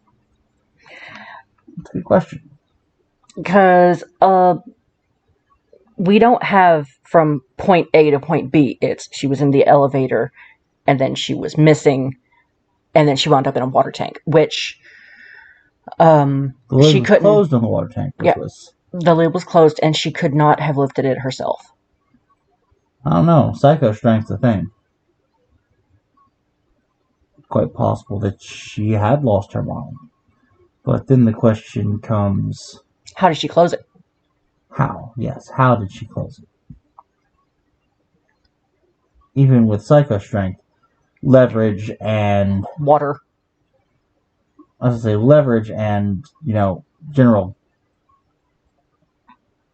That's a good question. Because we don't have from point A to point B. It's she was in the elevator, and then she was missing, and then she wound up in a water tank, which The lid she was couldn't. closed on the water tank. Yeah. The lid was closed, and she could not have lifted it herself. I don't know. Psycho strength's a thing. Quite possible that she had lost her mind. But then the question comes... How did she close it? How? Yes, how did she close it? Even with psycho strength, leverage and... Water. I was going to say leverage and, general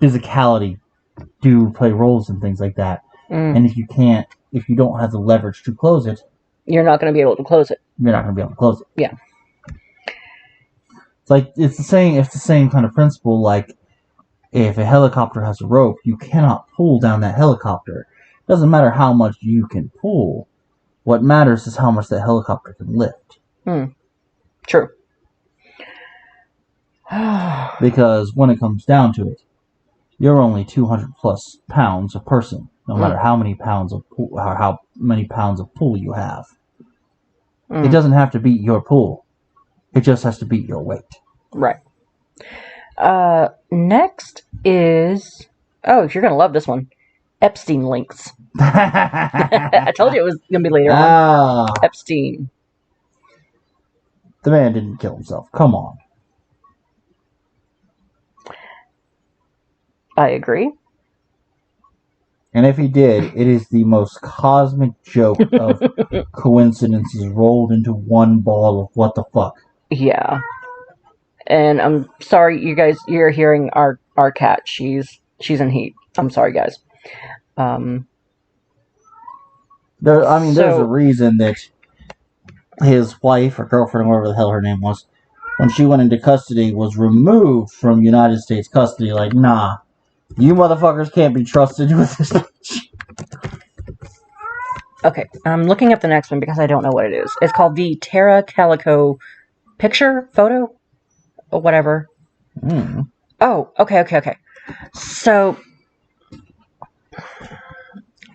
physicality do play roles in things like that. And if you don't have the leverage to close it, you're not going to be able to close it. You're not going to be able to close it. Yeah. It's the same kind of principle. Like if a helicopter has a rope, you cannot pull down that helicopter. It doesn't matter how much you can pull. What matters is how much that helicopter can lift. True. Because when it comes down to it, you're only 200 plus pounds a person, no matter how many pounds of pull you have. It doesn't have to beat your pull. It just has to beat your weight. Right. Next is... Oh, you're going to love this one. Epstein links. I told you it was going to be later on. Epstein. The man didn't kill himself. Come on. I agree. And if he did, it is the most cosmic joke of coincidences rolled into one ball of what the fuck. Yeah. And I'm sorry, you guys, you're hearing our cat. She's in heat. I'm sorry, guys. There's a reason that his wife or girlfriend, whatever the hell her name was, when she went into custody, was removed from United States custody. Like, nah, you motherfuckers can't be trusted with this. Okay, I'm looking up the next one because I don't know what it is. It's called the Calico picture, photo, or whatever. Oh, okay. So,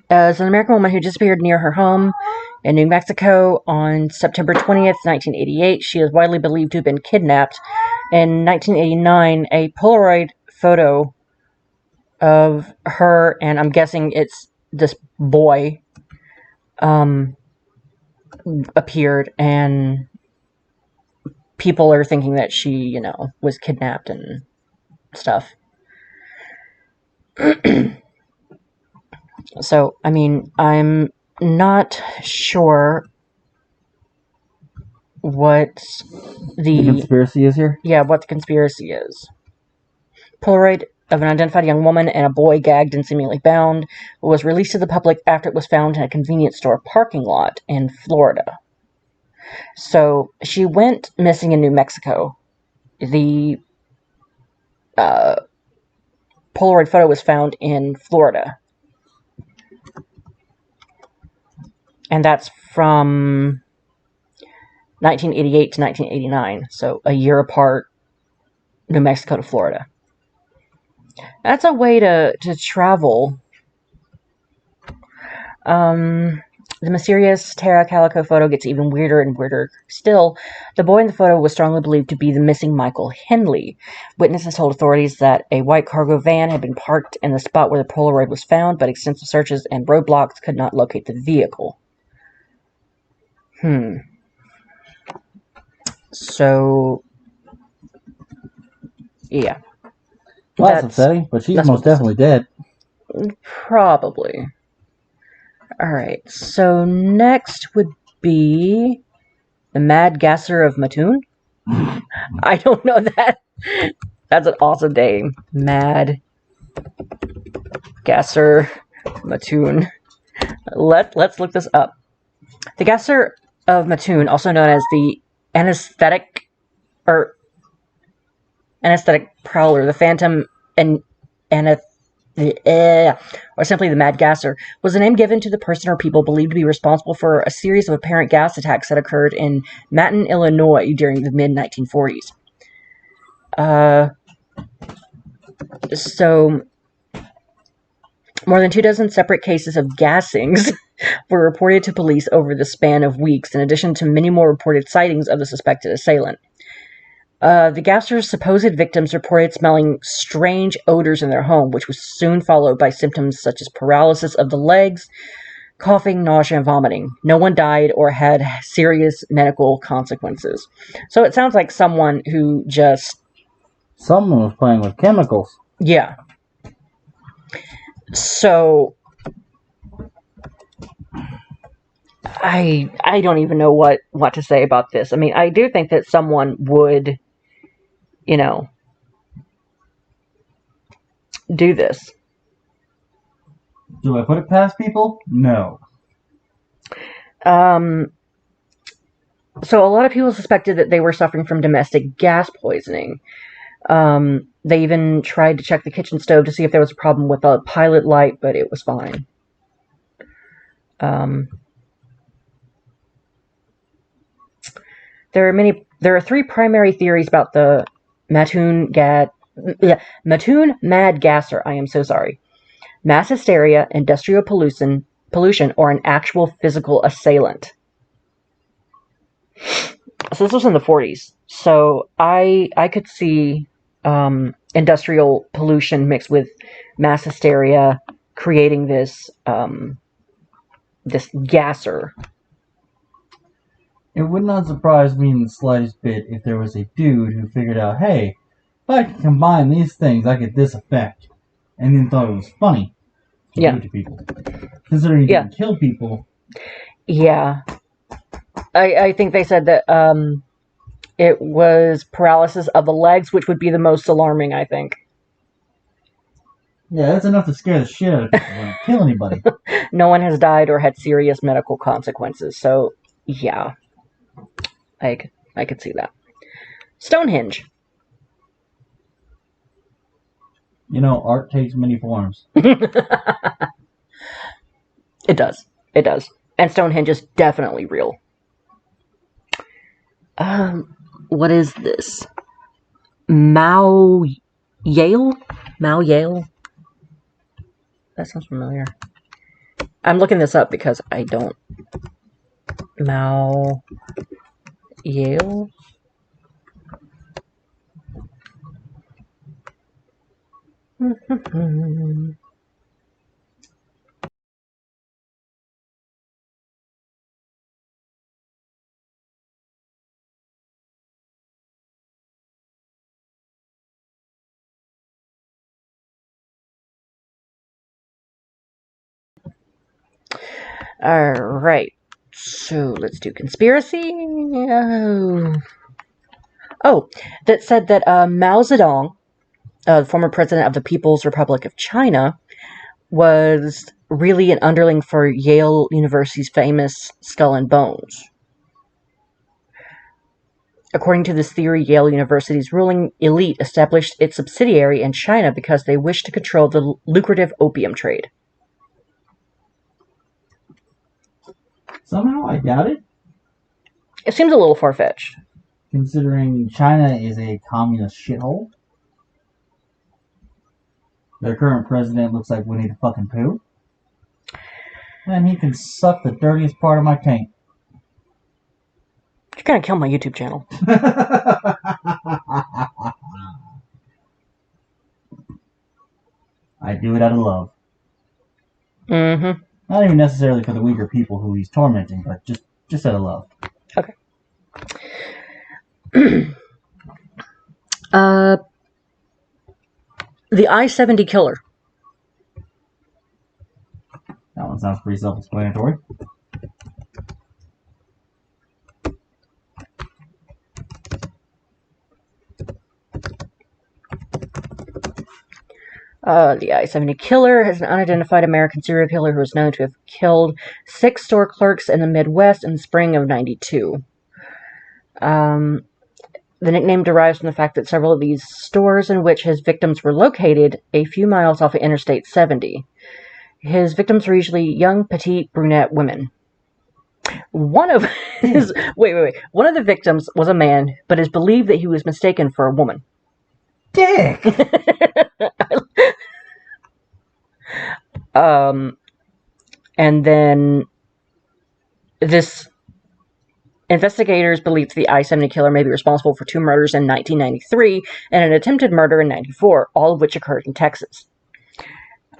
as an American woman who disappeared near her home in New Mexico on September 20th, 1988, she is widely believed to have been kidnapped. In 1989, a Polaroid photo of her, and I'm guessing it's this boy, appeared, and people are thinking that she, was kidnapped and stuff. So, I'm not sure what the conspiracy is here? Yeah, what the conspiracy is. Polaroid of an identified young woman and a boy gagged and seemingly bound was released to the public after it was found in a convenience store parking lot in Florida. So, she went missing in New Mexico. The Polaroid photo was found in Florida. And that's from 1988 to 1989. So, a year apart, New Mexico to Florida. That's a way to travel. The mysterious Calico photo gets even weirder and weirder still. The boy in the photo was strongly believed to be the missing Michael Henley. Witnesses told authorities that a white cargo van had been parked in the spot where the Polaroid was found, but extensive searches and roadblocks could not locate the vehicle. So, yeah. Well, that's upsetting, but she's most definitely dead. Probably. Alright, so next would be the Mad Gasser of Mattoon. I don't know that. That's an awesome name. Mad Gasser Mattoon. Let's look this up. The Gasser of Mattoon, also known as the anesthetic prowler, the phantom and or simply the mad gasser, was a name given to the person or people believed to be responsible for a series of apparent gas attacks that occurred in Manton, Illinois during the mid-1940s. So, more than 24 separate cases of gassings were reported to police over the span of weeks, in addition to many more reported sightings of the suspected assailant. The gasser's supposed victims reported smelling strange odors in their home, which was soon followed by symptoms such as paralysis of the legs, coughing, nausea, and vomiting. No one died or had serious medical consequences. So it sounds like someone who just... Someone was playing with chemicals. Yeah. So... I don't even know what to say about this. I mean, I do think that someone would, do this. Do I put it past people? No. So a lot of people suspected that they were suffering from domestic gas poisoning. They even tried to check the kitchen stove to see if there was a problem with a pilot light, but it was fine. There are 3 primary theories about the Mattoon mad gasser. I am so sorry. Mass hysteria, industrial pollution, or an actual physical assailant. So this was in the 40s. So I could see industrial pollution mixed with mass hysteria creating this this gasser. It would not surprise me in the slightest bit if there was a dude who figured out, hey, if I can combine these things, I get this effect. And then thought it was funny to do it to people. Considering you didn't kill people. Yeah. I think they said that it was paralysis of the legs, which would be the most alarming, I think. Yeah, that's enough to scare the shit out of people. Don't kill anybody. No one has died or had serious medical consequences, so yeah. I could see that. Stonehenge. Art takes many forms. It does. It does. And Stonehenge is definitely real. What is this? Mao Yale? That sounds familiar. I'm looking this up because I don't... Mao Yale? Alright. So, let's do conspiracy. That said that Mao Zedong, the former president of the People's Republic of China, was really an underling for Yale University's famous Skull and Bones. According to this theory, Yale University's ruling elite established its subsidiary in China because they wished to control the lucrative opium trade. Somehow I doubt it. It seems a little far-fetched. Considering China is a communist shithole. Their current president looks like Winnie the fucking Pooh. And he can suck the dirtiest part of my taint. You're gonna kill my YouTube channel. I do it out of love. Mm-hmm. Not even necessarily for the weaker people who he's tormenting, but just out of love. Okay. The I-70 killer. That one sounds pretty self-explanatory. The I-70 killer is an unidentified American serial killer who is known to have killed 6 store clerks in the Midwest in the spring of '92. The nickname derives from the fact that several of these stores in which his victims were located a few miles off of Interstate 70. His victims were usually young, petite, brunette women. One of One of the victims was a man, but it's believed that he was mistaken for a woman. Dick! And then this investigators believe the I-70 killer may be responsible for 2 murders in 1993 and an attempted murder in '94, all of which occurred in Texas.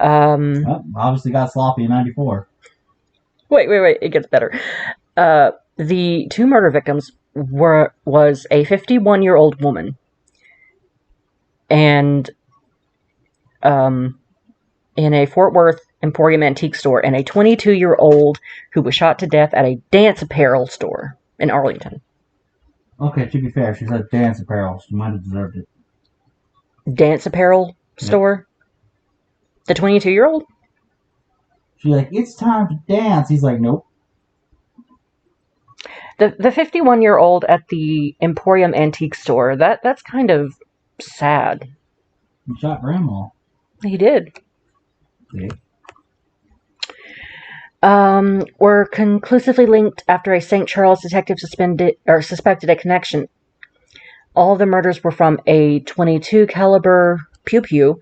Well, obviously got sloppy in '94. Wait, it gets better. The 2 murder victims was a 51-year-old woman and in a Fort Worth Emporium antique store, and a 22-year-old who was shot to death at a dance apparel store in Arlington. Okay, to be fair, she said dance apparel. She might have deserved it. Dance apparel store? The 22-year-old? She's like, it's time to dance. He's like, nope. The 51-year-old at the Emporium antique store, that's kind of sad. He shot grandma. He did. Okay. Were conclusively linked after a St. Charles detective suspected a connection. All the murders were from a .22 caliber pew-pew,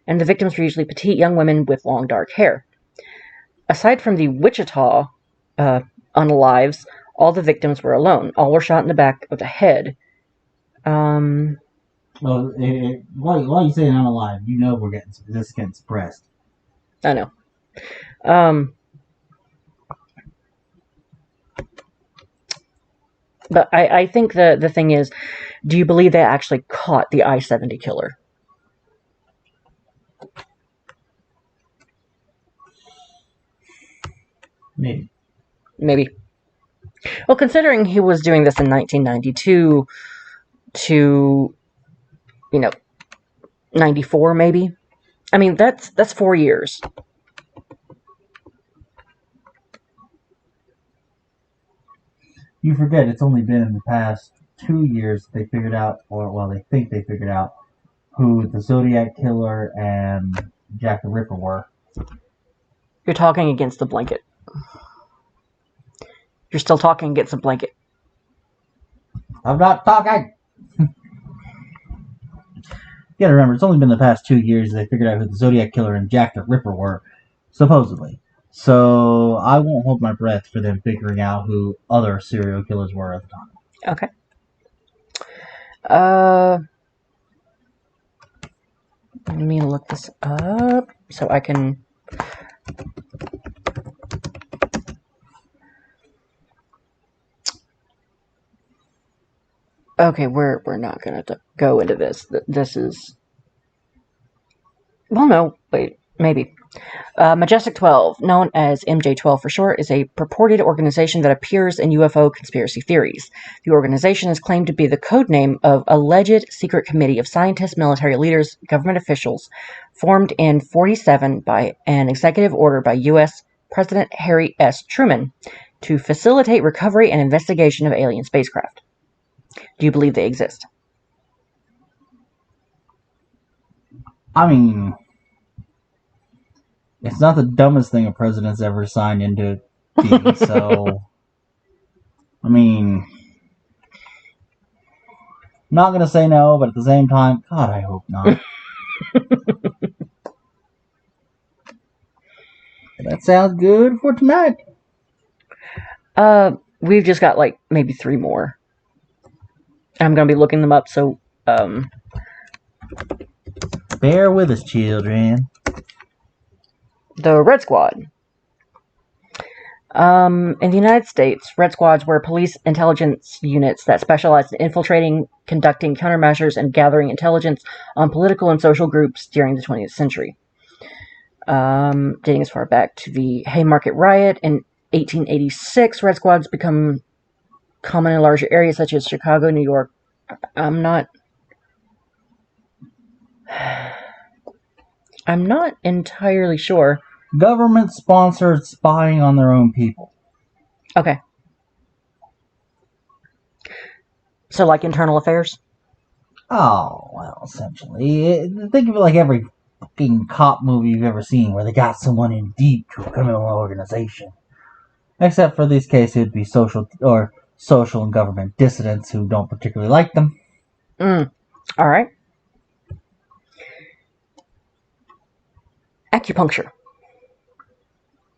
and the victims were usually petite young women with long dark hair. Aside from the Wichita unalives, all the victims were alone. All were shot in the back of the head. Well, while you say unalive, you know this is getting suppressed. I know. But I think the thing is, do you believe they actually caught the I-70 killer? Maybe. Well, considering he was doing this in 1992 to, 94 maybe. I mean, that's 4 years. You forget it's only been in the past 2 years they figured out, they think they figured out who the Zodiac Killer and Jack the Ripper were. You're talking against the blanket. You're still talking against the blanket. I'm not talking! You gotta remember, it's only been the past 2 years they figured out who the Zodiac Killer and Jack the Ripper were, supposedly. So I won't hold my breath for them figuring out who other serial killers were at the time. Okay. Let me look this up so I can. Okay, we're not gonna go into this. This is. Well, no, wait, maybe. Majestic 12, known as MJ12 for short, is a purported organization that appears in UFO conspiracy theories. The organization is claimed to be the code name of alleged secret committee of scientists, military leaders, government officials, formed in '47 by an executive order by U.S. President Harry S. Truman to facilitate recovery and investigation of alien spacecraft. Do you believe they exist? I mean, it's not the dumbest thing a president's ever signed into being, so... I mean... I'm not gonna say no, but at the same time, God, I hope not. That sounds good for tonight. We've just got, maybe 3 more. I'm gonna be looking them up, so, Bear with us, children. The Red Squad. In the United States, Red Squads were police intelligence units that specialized in infiltrating, conducting countermeasures, and gathering intelligence on political and social groups during the 20th century. Dating as far back to the Haymarket Riot in 1886, Red Squads become common in larger areas such as Chicago, New York. I I'm not entirely sure. Government-sponsored spying on their own people. Okay. So, like internal affairs? Oh, well, essentially. Think of it like every fucking cop movie you've ever seen where they got someone in deep to a criminal organization. Except for this case, it would be social and government dissidents who don't particularly like them. All right. Acupuncture.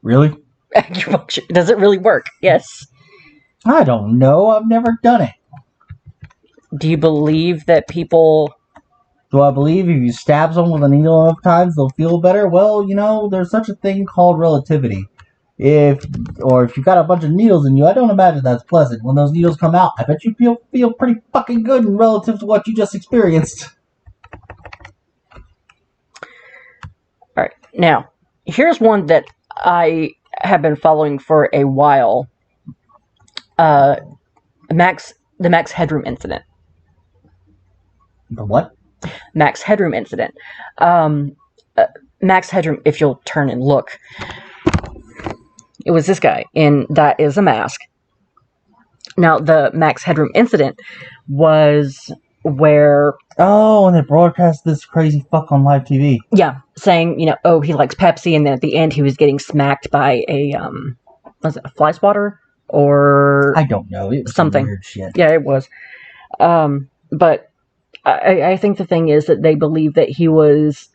Really? Acupuncture. Does it really work? Yes. I don't know. I've never done it. Do you believe that people... Do I believe if you stab someone with a needle enough times, they'll feel better? Well, there's such a thing called relativity. If you've got a bunch of needles in you, I don't imagine that's pleasant. When those needles come out, I bet you feel pretty fucking good in relative to what you just experienced. Alright, now, here's one that I have been following for a while. The Max Headroom incident. The what? Max Headroom incident. Max Headroom, if you'll turn and look, it was this guy, and that is a mask. Now, the Max Headroom incident was where... Oh, and they broadcast this crazy fuck on live TV. Yeah, saying, he likes Pepsi, and then at the end he was getting smacked by was it a fly swatter? Or... I don't know. It was something. Weird shit. Yeah, it was. But I think the thing is that they believe that he was,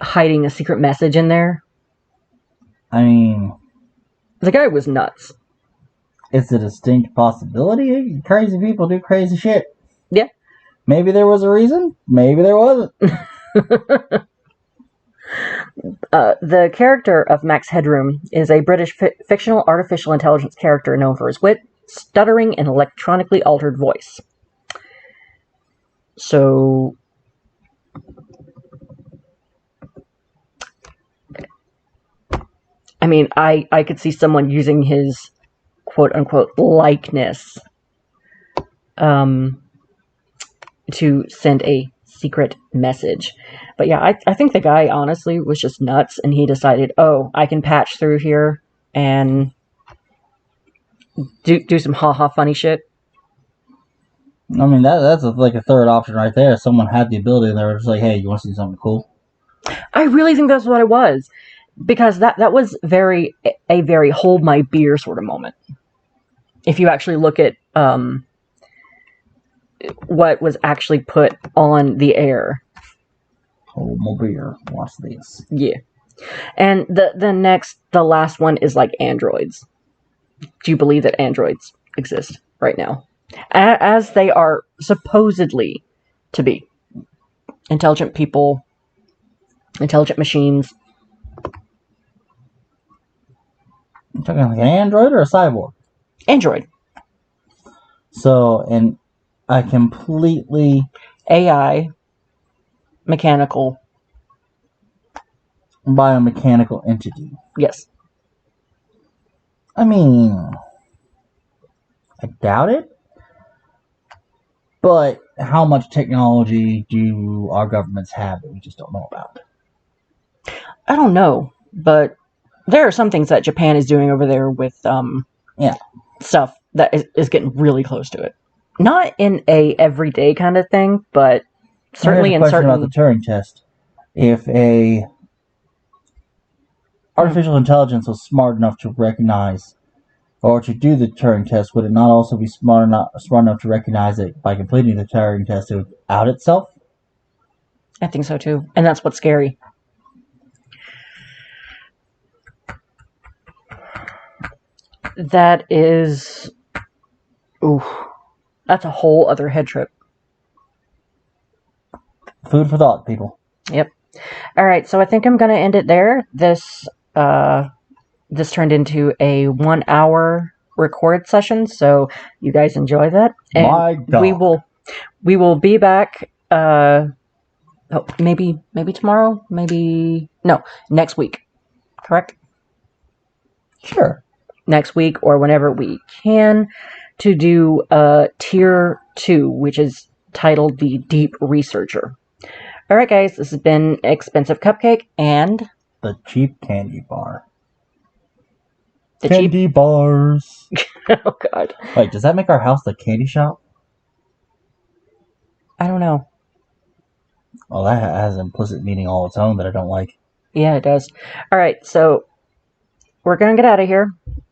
hiding a secret message in there. I mean... The guy was nuts. It's a distinct possibility. Crazy people do crazy shit. Yeah. Maybe there was a reason. Maybe there wasn't. The character of Max Headroom is a British fictional artificial intelligence character known for his wit, stuttering, and electronically altered voice. So... I mean, I could see someone using his quote-unquote likeness to send a secret message. But yeah, I think the guy honestly was just nuts, and he decided, I can patch through here and do some ha-ha funny shit. I mean, that's a third option right there. Someone had the ability, and they were just like, hey, you want to see something cool? I really think that's what it was. Because that was a very hold my beer sort of moment. If you actually look at what was actually put on the air. Hold my beer. Watch this. Yeah. And the last one is like androids. Do you believe that androids exist right now? As they are supposedly to be. Intelligent people, intelligent machines. You talking like an android or a cyborg? Android. So, and a completely... AI, mechanical. Biomechanical entity. Yes. I mean... I doubt it. But how much technology do our governments have that we just don't know about? I don't know, but... There are some things that Japan is doing over there with stuff that is getting really close to it. Not in a everyday kind of thing, but certainly in certain... about the Turing test. If a artificial intelligence was smart enough to recognize or to do the Turing test, would it not also be smart enough to recognize that by completing the Turing test it would out itself? I think so too, and that's what's scary. That is... Ooh. That's a whole other head trip. Food for thought, people. Yep. Alright, so I think I'm going to end it there. This turned into a 1 hour record session, so you guys enjoy that. And my God. We will be back, maybe tomorrow? No, next week. Correct? Sure. Next week or whenever we can to do Tier 2, which is titled The Deep Researcher. Alright, guys, this has been Expensive Cupcake and The cheap candy bar. the Candy bars. Oh, God. Wait, does that make our house the candy shop? I don't know. Well, that has implicit meaning all its own that I don't like. Yeah, it does. Alright, so we're gonna get out of here.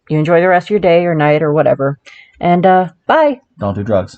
You enjoy the rest of your day or night or whatever. And, bye! Don't do drugs.